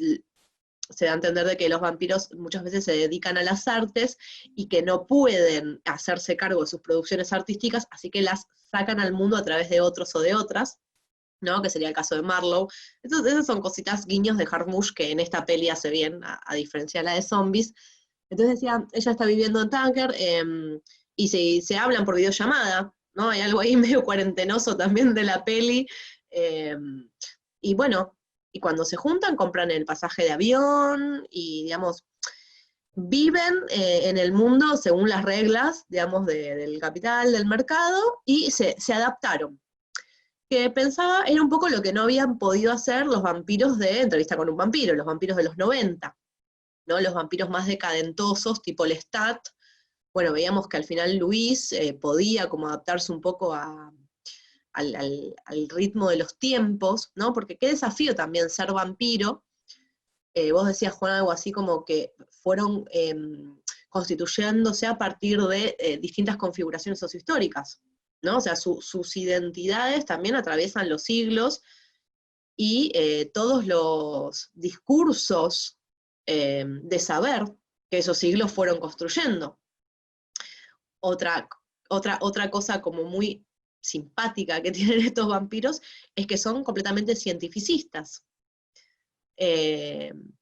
se da a entender de que los vampiros muchas veces se dedican a las artes y que no pueden hacerse cargo de sus producciones artísticas, así que las sacan al mundo a través de otros o de otras, ¿no? Que sería el caso de Marlowe. Entonces, esas son cositas, guiños de Jarmusch que en esta peli hace bien, a diferencia de la de zombies. Entonces decía, ella está viviendo en Tánger, y se hablan por videollamada, ¿no? Hay algo ahí medio cuarentenoso también de la peli. Y bueno, y cuando se juntan compran el pasaje de avión y, digamos, viven en el mundo según las reglas, digamos, del capital, del mercado, y se adaptaron. Que pensaba, era un poco lo que no habían podido hacer los vampiros de Entrevista con un vampiro, los vampiros de los 90, ¿no? Los vampiros más decadentosos, tipo Lestat. Bueno, veíamos que al final Luis podía como adaptarse un poco al ritmo de los tiempos, ¿no? Porque qué desafío también ser vampiro. Vos decías, Juan, algo así como que fueron constituyéndose a partir de distintas configuraciones sociohistóricas, ¿no? O sea, sus identidades también atraviesan los siglos y todos los discursos de saber que esos siglos fueron construyendo. Otra cosa como muy simpática que tienen estos vampiros es que son completamente cientificistas. En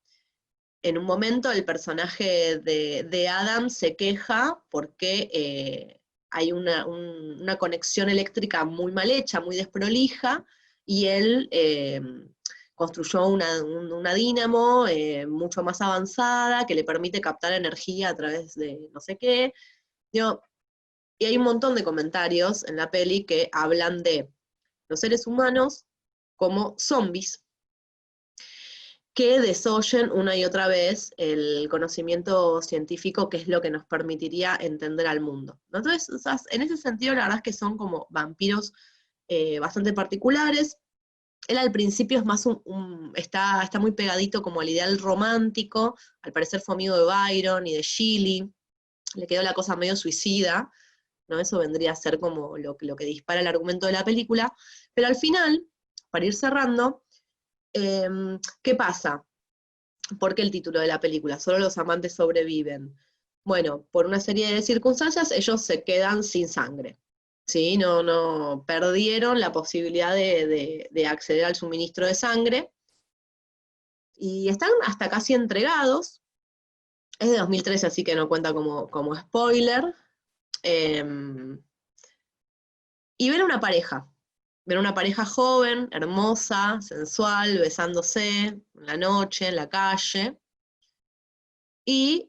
un momento el personaje de Adam se queja porque hay una conexión eléctrica muy mal hecha, muy desprolija, y él construyó una dínamo mucho más avanzada que le permite captar energía a través de no sé qué. Y hay un montón de comentarios en la peli que hablan de los seres humanos como zombies que desoyen una y otra vez el conocimiento científico, que es lo que nos permitiría entender al mundo. Entonces, o sea, en ese sentido, la verdad es que son como vampiros bastante particulares. Él al principio es más está muy pegadito como al ideal romántico, al parecer fue amigo de Byron y de Shelley, le quedó la cosa medio suicida, ¿no? Eso vendría a ser como lo que dispara el argumento de la película, pero al final, para ir cerrando, ¿qué pasa? ¿Por qué el título de la película? Solo los amantes sobreviven. Bueno, por una serie de circunstancias, ellos se quedan sin sangre. ¿Sí? No perdieron la posibilidad de acceder al suministro de sangre. Y están hasta casi entregados. Es de 2013, así que no cuenta como spoiler. Y ven una pareja joven, hermosa, sensual, besándose en la noche, en la calle. Y,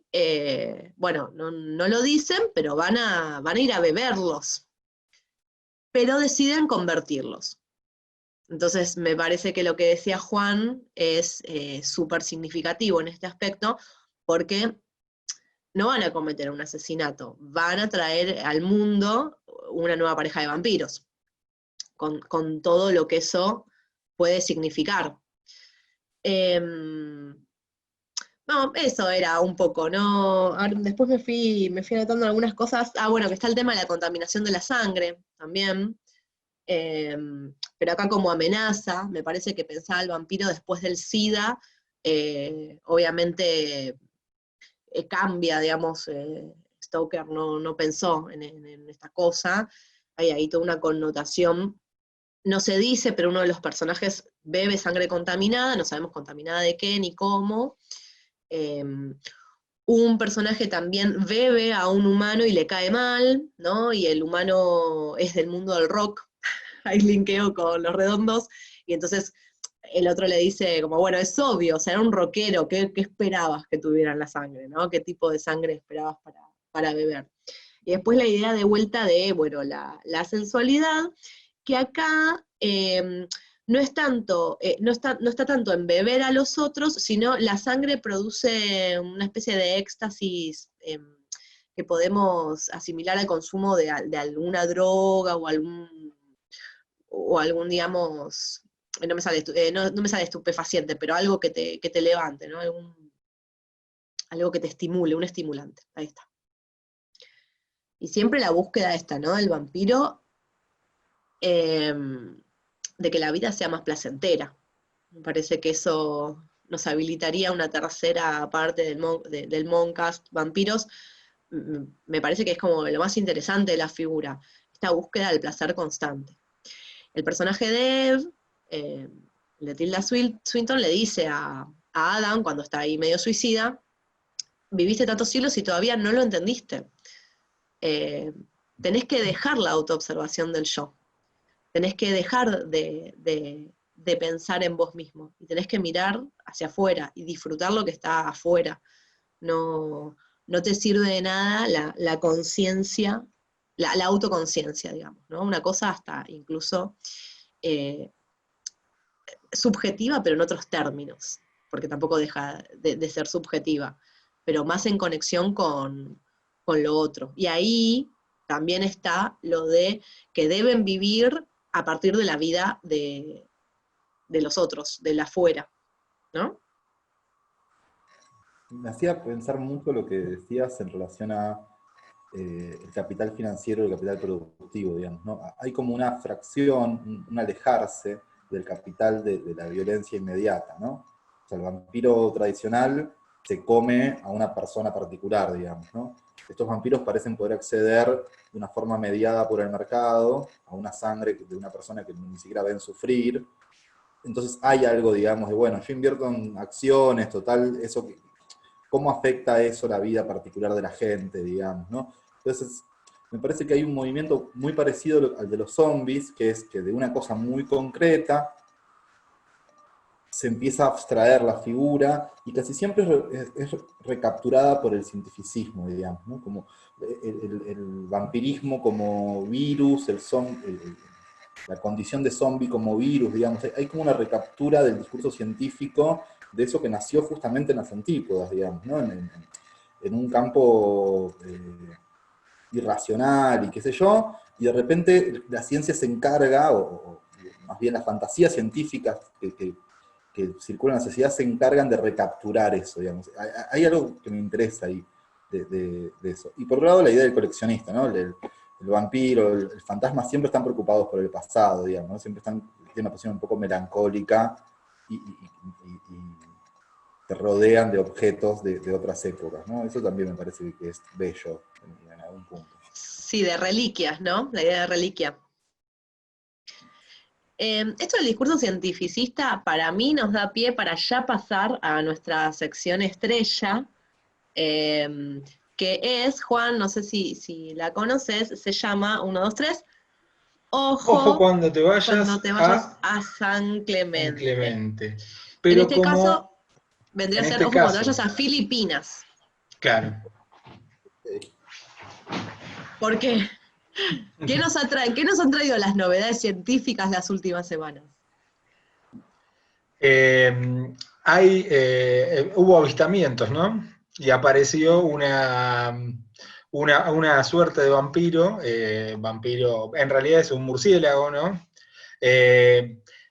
bueno, no lo dicen, pero van a ir a beberlos. Pero deciden convertirlos. Entonces, me parece que lo que decía Juan es súper significativo en este aspecto, porque no van a cometer un asesinato, van a traer al mundo una nueva pareja de vampiros, con todo lo que eso puede significar. No, eso era un poco, ¿no? Después me fui anotando algunas cosas. Bueno, que está el tema de la contaminación de la sangre también. Pero acá como amenaza, me parece que pensaba el vampiro después del SIDA, obviamente cambia, digamos, Stoker no pensó en esta cosa, hay ahí toda una connotación, no se dice, pero uno de los personajes bebe sangre contaminada, no sabemos contaminada de qué ni cómo. Un personaje también bebe a un humano y le cae mal, ¿no? Y el humano es del mundo del rock, hay linkeo con los redondos, y entonces el otro le dice como, bueno, es obvio, o sea, era un rockero, ¿qué esperabas que tuviera en la sangre, ¿no? ¿Qué tipo de sangre esperabas para beber? Y después la idea de vuelta de, bueno, la sensualidad, que acá no es tanto, no está tanto en beber a los otros, sino la sangre produce una especie de éxtasis que podemos asimilar al consumo de alguna droga o algún, digamos, no me sale, no me sale estupefaciente, pero algo que te levante, ¿no? Algo que te estimule, un estimulante. Ahí está. Y siempre la búsqueda esta, ¿no? El vampiro, de que la vida sea más placentera. Me parece que eso nos habilitaría una tercera parte del Moncast Vampiros. Me parece que es como lo más interesante de la figura, esta búsqueda del placer constante. El personaje de Eve, de Tilda Swinton, le dice a Adam, cuando está ahí medio suicida, viviste tantos siglos y todavía no lo entendiste. Tenés que dejar la autoobservación del yo. Tenés que dejar de pensar en vos mismo. Y tenés que mirar hacia afuera y disfrutar lo que está afuera. No te sirve de nada la conciencia, la autoconciencia, digamos, ¿no? Una cosa hasta incluso subjetiva, pero en otros términos, porque tampoco deja de ser subjetiva, pero más en conexión con lo otro. Y ahí también está lo de que deben vivir a partir de la vida de los otros, del afuera, ¿no? Me hacía pensar mucho lo que decías en relación a el capital financiero y el capital productivo, digamos, ¿no? Hay como una fracción, un alejarse del capital de la violencia inmediata, ¿no? O sea, el vampiro tradicional se come a una persona particular, digamos, ¿no? Estos vampiros parecen poder acceder de una forma mediada por el mercado a una sangre de una persona que ni siquiera ven sufrir. Entonces hay algo, digamos, de, bueno, yo invierto en acciones, total, eso, ¿cómo afecta eso la vida particular de la gente, digamos, ¿no? Entonces, me parece que hay un movimiento muy parecido al de los zombies, que es que de una cosa muy concreta se empieza a abstraer la figura, y casi siempre es recapturada por el cientificismo, digamos, ¿no? Como el vampirismo como virus, la condición de zombie como virus, digamos. Hay como una recaptura del discurso científico de eso que nació justamente en las antípodas, digamos, ¿no? En un campo irracional y qué sé yo, y de repente la ciencia se encarga, o más bien las fantasías científicas que circulan en la sociedad se encargan de recapturar eso, digamos. Hay algo que me interesa ahí de eso. Y por otro lado, la idea del coleccionista, ¿no? El vampiro, el fantasma siempre están preocupados por el pasado, digamos, ¿no? Siempre tienen una posición un poco melancólica y te rodean de objetos de otras épocas, ¿no? Eso también me parece que es bello en algún punto. Sí, de reliquias, ¿no? La idea de reliquia. Esto del discurso cientificista para mí nos da pie para ya pasar a nuestra sección estrella, que es, Juan, no sé si la conoces, se llama 1, 2, 3, Ojo cuando te vayas a San Clemente. San Clemente. En Pero este caso, vendría a ser, ojo, cuando te vayas a Filipinas. Claro. ¿Por qué? ¿Qué nos han traído las novedades científicas las últimas semanas? Hubo avistamientos, ¿no? Y apareció una suerte de vampiro, en realidad es un murciélago, ¿no?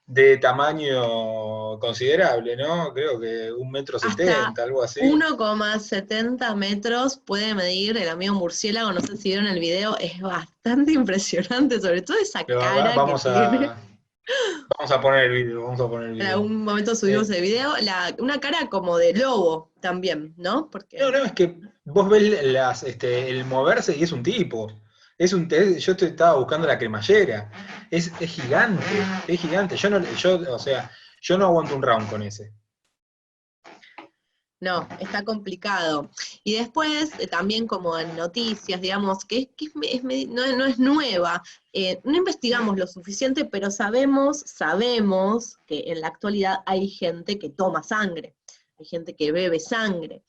De tamaño considerable, ¿no? Creo que 1,70 m, algo así. 1,70 metros puede medir el amigo murciélago, no sé si vieron el video, es bastante impresionante, sobre todo esa cara que tiene. Vamos a poner el video, En algún momento subimos el video, una cara como de lobo también, ¿no? Porque... No, es que vos ves el moverse y es un tipo. Yo estaba buscando la cremallera. Es gigante, es gigante. Yo no aguanto un round con ese. No, está complicado. Y después, también como en noticias, digamos, no es nueva. No investigamos lo suficiente, pero sabemos que en la actualidad hay gente que toma sangre, hay gente que bebe sangre.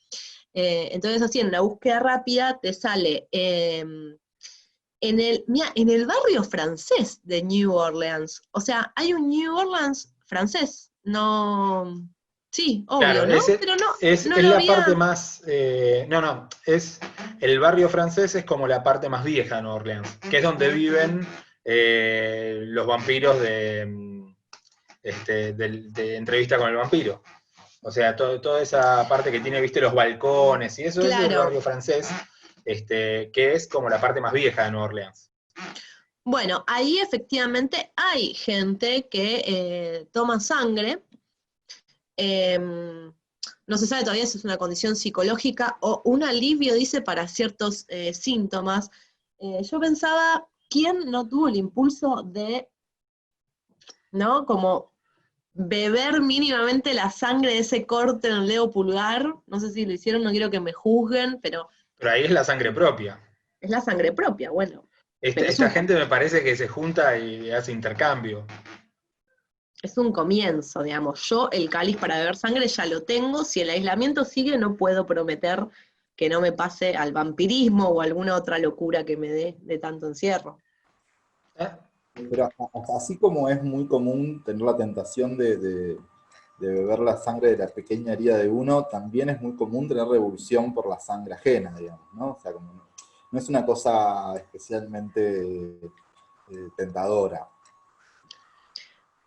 Entonces, así, en una búsqueda rápida te sale en el barrio francés de New Orleans. O sea, hay un New Orleans francés. No, sí, obvio, Claro, ¿no? Pero es no lo la parte había. más, no, es el barrio francés es como la parte más vieja de Nueva Orleans, que es donde viven los vampiros de Entrevista con el vampiro. O sea, toda esa parte que tiene, viste, los balcones y eso es el Claro. barrio francés, que es como la parte más vieja de Nueva Orleans. Bueno, ahí efectivamente hay gente que toma sangre. No se sabe todavía si es una condición psicológica o un alivio, dice, para ciertos síntomas. Yo pensaba, ¿quién no tuvo el impulso de, ¿no? Como beber mínimamente la sangre de ese corte en el dedo pulgar? No sé si lo hicieron, no quiero que me juzguen, pero Pero ahí es la sangre propia. es la sangre propia, bueno. Pero Esta gente me parece que se junta y hace intercambio. es un comienzo, digamos. Yo el cáliz para beber sangre ya lo tengo. Si el aislamiento sigue, no puedo prometer que no me pase al vampirismo o alguna otra locura que me dé de tanto encierro. ¿Eh? Pero así como es muy común tener la tentación de beber la sangre de la pequeña herida de uno, también es muy común tener revulsión por la sangre ajena, digamos, ¿no? O sea, como no es una cosa especialmente tentadora.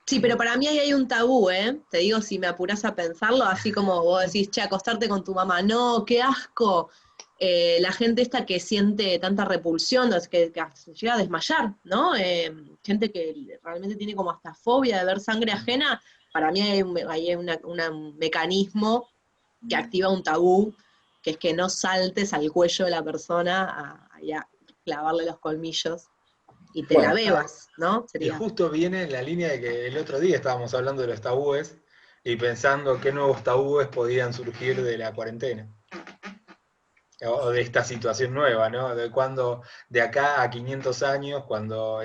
Sí, pero para mí ahí hay un tabú, ¿eh? Te digo, si me apurás a pensarlo, así como vos decís, che, acostarte con tu mamá, no, qué asco. La gente esta que siente tanta repulsión, que se llega a desmayar, ¿no? Gente que realmente tiene como hasta fobia de ver sangre ajena, para mí hay un mecanismo que activa un tabú, que es que no saltes al cuello de la persona a clavarle los colmillos y te la Bueno, bebas, ¿no? Y Sería. justo viene en la línea de que el otro día estábamos hablando de los tabúes y pensando qué nuevos tabúes podían surgir de la cuarentena. O de esta situación nueva, ¿no? De acá a 500 años, cuando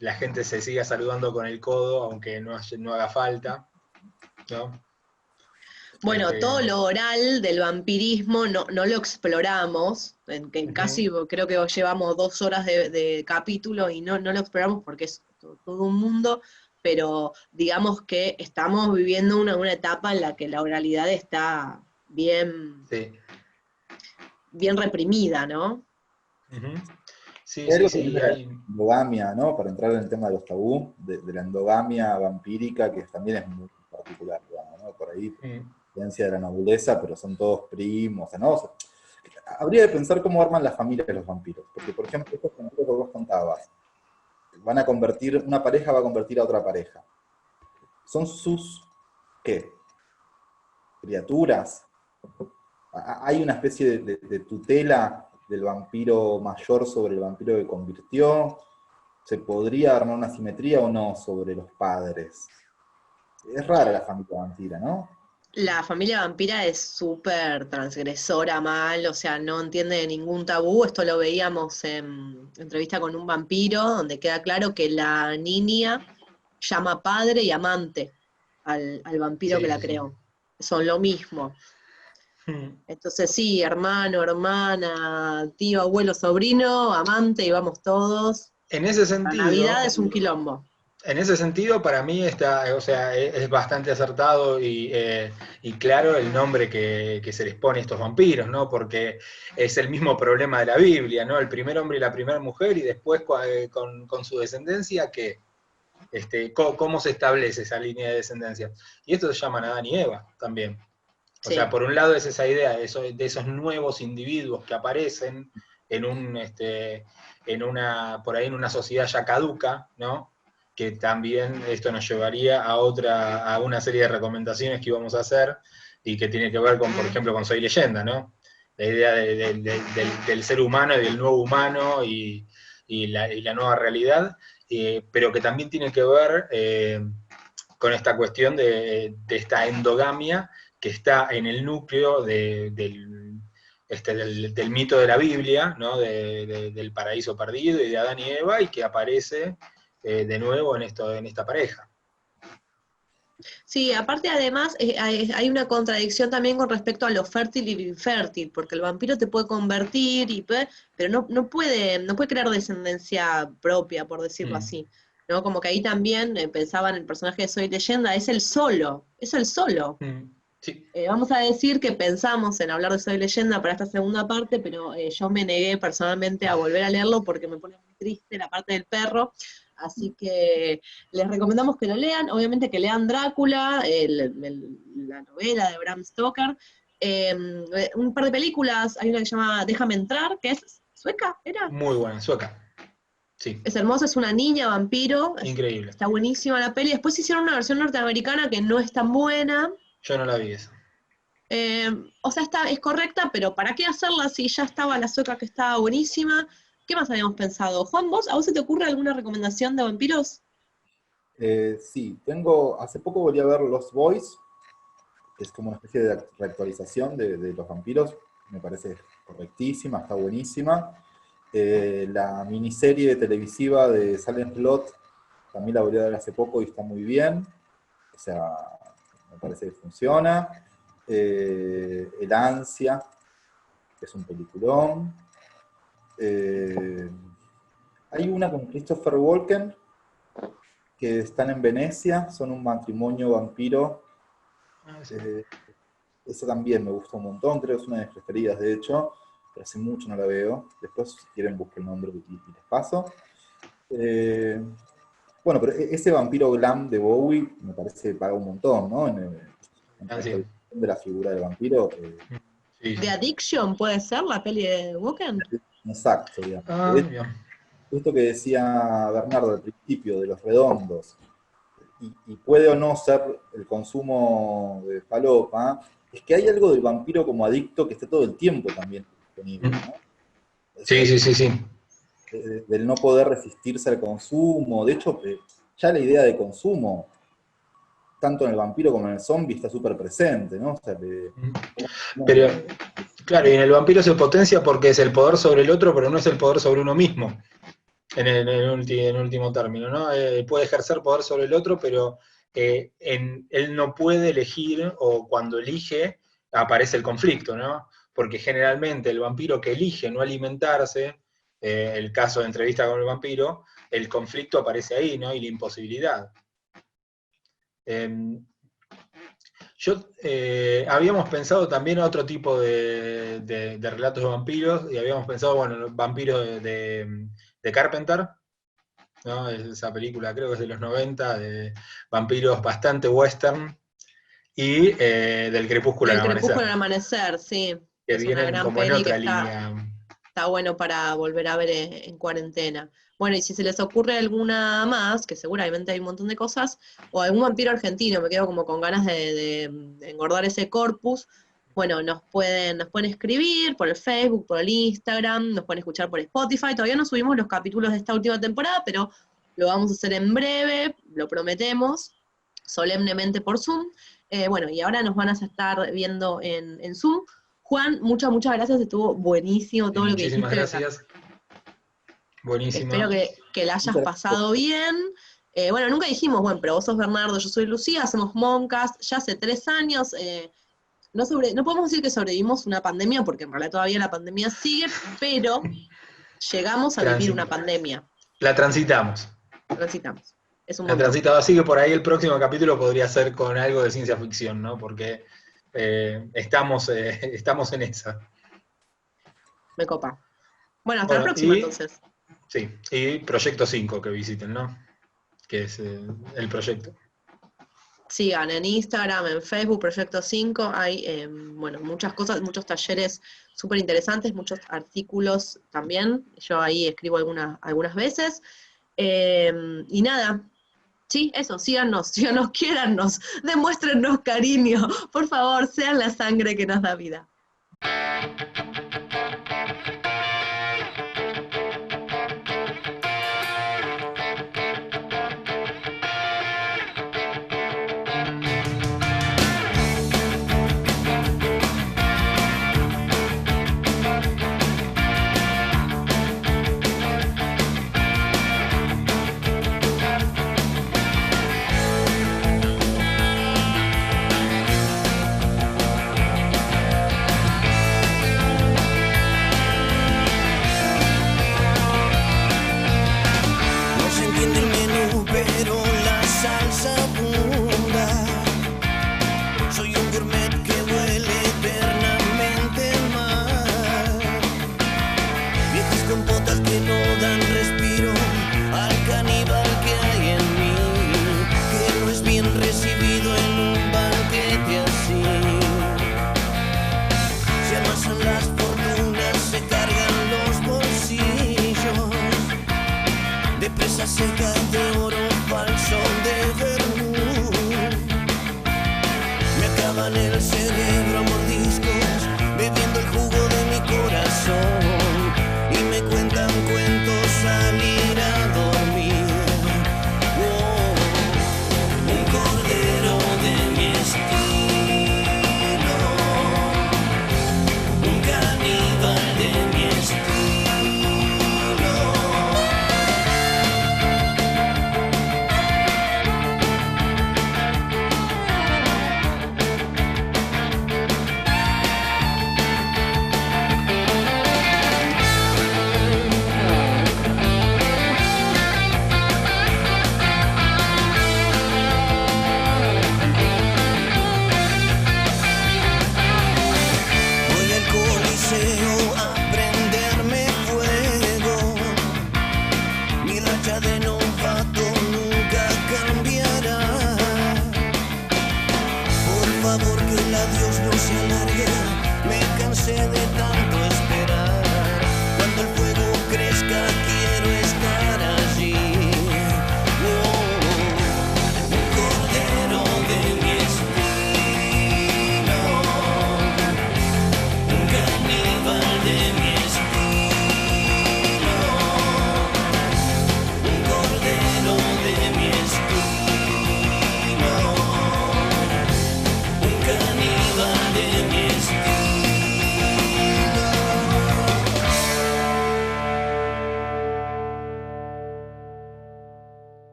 la gente se siga saludando con el codo, aunque no haga falta, ¿no? Bueno, Este, todo lo oral del vampirismo no lo exploramos, en ujú. casi creo que llevamos 2 horas de capítulo y no lo exploramos porque es todo un mundo, pero digamos que estamos viviendo una etapa en la que la oralidad está Sí. bien reprimida, ¿no? Ujú. Sí, hay sí, algo también sí, de la endogamia, ¿no? Para entrar en el tema de los tabú, de la endogamia vampírica, que también es muy particular, digamos, ¿no? Por ahí, influencia de la nobleza, pero son todos primos, ¿no? O sea, habría de pensar cómo arman las familias de los vampiros, porque, por ejemplo, estos vampiros que vos contabas, una pareja va a convertir a otra pareja. ¿Son sus, qué? Criaturas? ¿Hay una especie de tutela del vampiro mayor sobre el vampiro que convirtió? ¿Se podría armar una simetría o no sobre los padres? Es rara la familia vampira, ¿no? La familia vampira es súper transgresora mal, o sea, no entiende de ningún tabú. Esto lo veíamos en entrevista con un vampiro, donde queda claro que la niña llama padre y amante al vampiro que Sí, la sí, sí. creó. Son lo mismo. Entonces sí, hermano, hermana, tío, abuelo, sobrino, amante, y vamos todos. En ese La Navidad sentido, es un quilombo. para mí está, o sea, es bastante acertado y claro el nombre que se les pone a estos vampiros, ¿no? Porque es el mismo problema de la Biblia, ¿no? El primer hombre y la primera mujer y después con su descendencia, ¿cómo se establece esa línea de descendencia? Y esto se llama Adán y Eva también. O sea, Sí. por un lado es esa idea de esos nuevos individuos que aparecen por ahí en una sociedad ya caduca, ¿no? Que también esto nos llevaría a una serie de recomendaciones que íbamos a hacer y que tiene que ver con, por ejemplo, con Soy Leyenda, ¿no? La idea del ser humano y del nuevo humano y la nueva realidad, pero que también tiene que ver con esta cuestión de esta endogamia que está en el núcleo del mito de la Biblia, ¿no? Del paraíso perdido y de Adán y Eva, y que aparece de nuevo en esta pareja. Sí, aparte además hay una contradicción también con respecto a lo fértil y lo infértil, porque el vampiro te puede convertir, pero no puede crear descendencia propia, por decirlo así. ¿No? Como que ahí también pensaba en el personaje de Soy Leyenda, es el solo. Sí. Vamos a decir que pensamos en hablar de Soy Leyenda para esta segunda parte, pero yo me negué personalmente a volver a leerlo porque me pone muy triste la parte del perro. Así que les recomendamos que lo lean, obviamente que lean Drácula, la novela de Bram Stoker, un par de películas, hay una que se llama Déjame entrar, que es sueca, ¿era? Muy buena, sueca. Sí. Es hermosa, es una niña vampiro. Increíble. Está buenísima la peli. Después hicieron una versión norteamericana que no es tan buena. Yo no la vi esa. O sea, es correcta, pero ¿para qué hacerla si ya estaba la sueca que estaba buenísima? ¿Qué más habíamos pensado? Juan, ¿a vos se te ocurre alguna recomendación de vampiros? Sí, hace poco volví a ver Lost Boys, que es como una especie de reactualización de los vampiros, me parece correctísima, está buenísima. La miniserie televisiva de Silent Slot también la volví a ver hace poco y está muy bien, o sea, me parece que funciona. El Ansia, que es un peliculón. Hay una con Christopher Walken, que están en Venecia, son un matrimonio vampiro. Sí. Esa también me gusta un montón, creo que es una de mis preferidas, de hecho, pero hace mucho no la veo. Después, si quieren, busquen el nombre y les paso. Bueno, pero ese vampiro glam de Bowie me parece que paga un montón, ¿no? En la Sí. de la figura del vampiro. Sí. ¿The Addiction puede ser la peli de Walken? Exacto, digamos. Bien. Esto que decía Bernardo al principio, de los redondos, y puede o no ser el consumo de falopa, es que hay algo del vampiro como adicto que está todo el tiempo también disponible, ¿no? Sí. Del no poder resistirse al consumo. De hecho, ya la idea de consumo, tanto en el vampiro como en el zombie, está súper presente, ¿no? O sea, pero, claro, y en el vampiro se potencia porque es el poder sobre el otro, pero no es el poder sobre uno mismo, en último término, ¿no? Puede ejercer poder sobre el otro, pero él no puede elegir, o cuando elige, aparece el conflicto, ¿no? Porque generalmente el vampiro que elige no alimentarse, el caso de Entrevista con el vampiro, el conflicto aparece ahí, ¿no? Y la imposibilidad. Habíamos pensado también otro tipo de relatos de vampiros, y habíamos pensado, bueno, los vampiros de Carpenter, ¿no? Esa película creo que es de los 90, de vampiros bastante western, y del Crepúsculo al El Amanecer. Crepúsculo al Amanecer, sí. Que es una vienen gran como en peli otra que línea. está bueno para volver a ver en cuarentena. Bueno, y si se les ocurre alguna más, que seguramente hay un montón de cosas, o algún vampiro argentino, me quedo como con ganas de engordar ese corpus, bueno, nos pueden escribir por el Facebook, por el Instagram, nos pueden escuchar por Spotify. Todavía no subimos los capítulos de esta última temporada, pero lo vamos a hacer en breve, lo prometemos, solemnemente por Zoom. Bueno, y ahora nos van a estar viendo en Zoom. Juan, muchas gracias, estuvo buenísimo todo lo que dijiste. Muchísimas gracias. Buenísimo. Espero que la hayas pasado bien. Bueno, nunca dijimos, bueno, pero vos sos Bernardo, yo soy Lucía, hacemos Momcast, ya hace 3 años. No podemos decir que sobrevivimos una pandemia, porque en realidad todavía la pandemia sigue, pero llegamos a vivir una pandemia. La transitamos. Es un la transitado, así que por ahí el próximo capítulo podría ser con algo de ciencia ficción, ¿no? Porque estamos en esa. Me copa. Bueno, hasta la próxima entonces. Sí, y Proyecto 5 que visiten, ¿no? Que es el proyecto. Sigan en Instagram, en Facebook, Proyecto 5, hay muchas cosas, muchos talleres súper interesantes, muchos artículos también, yo ahí escribo algunas veces, y nada, sí, eso, síganos, quiérannos, demuéstrennos cariño, por favor, sean la sangre que nos da vida. recién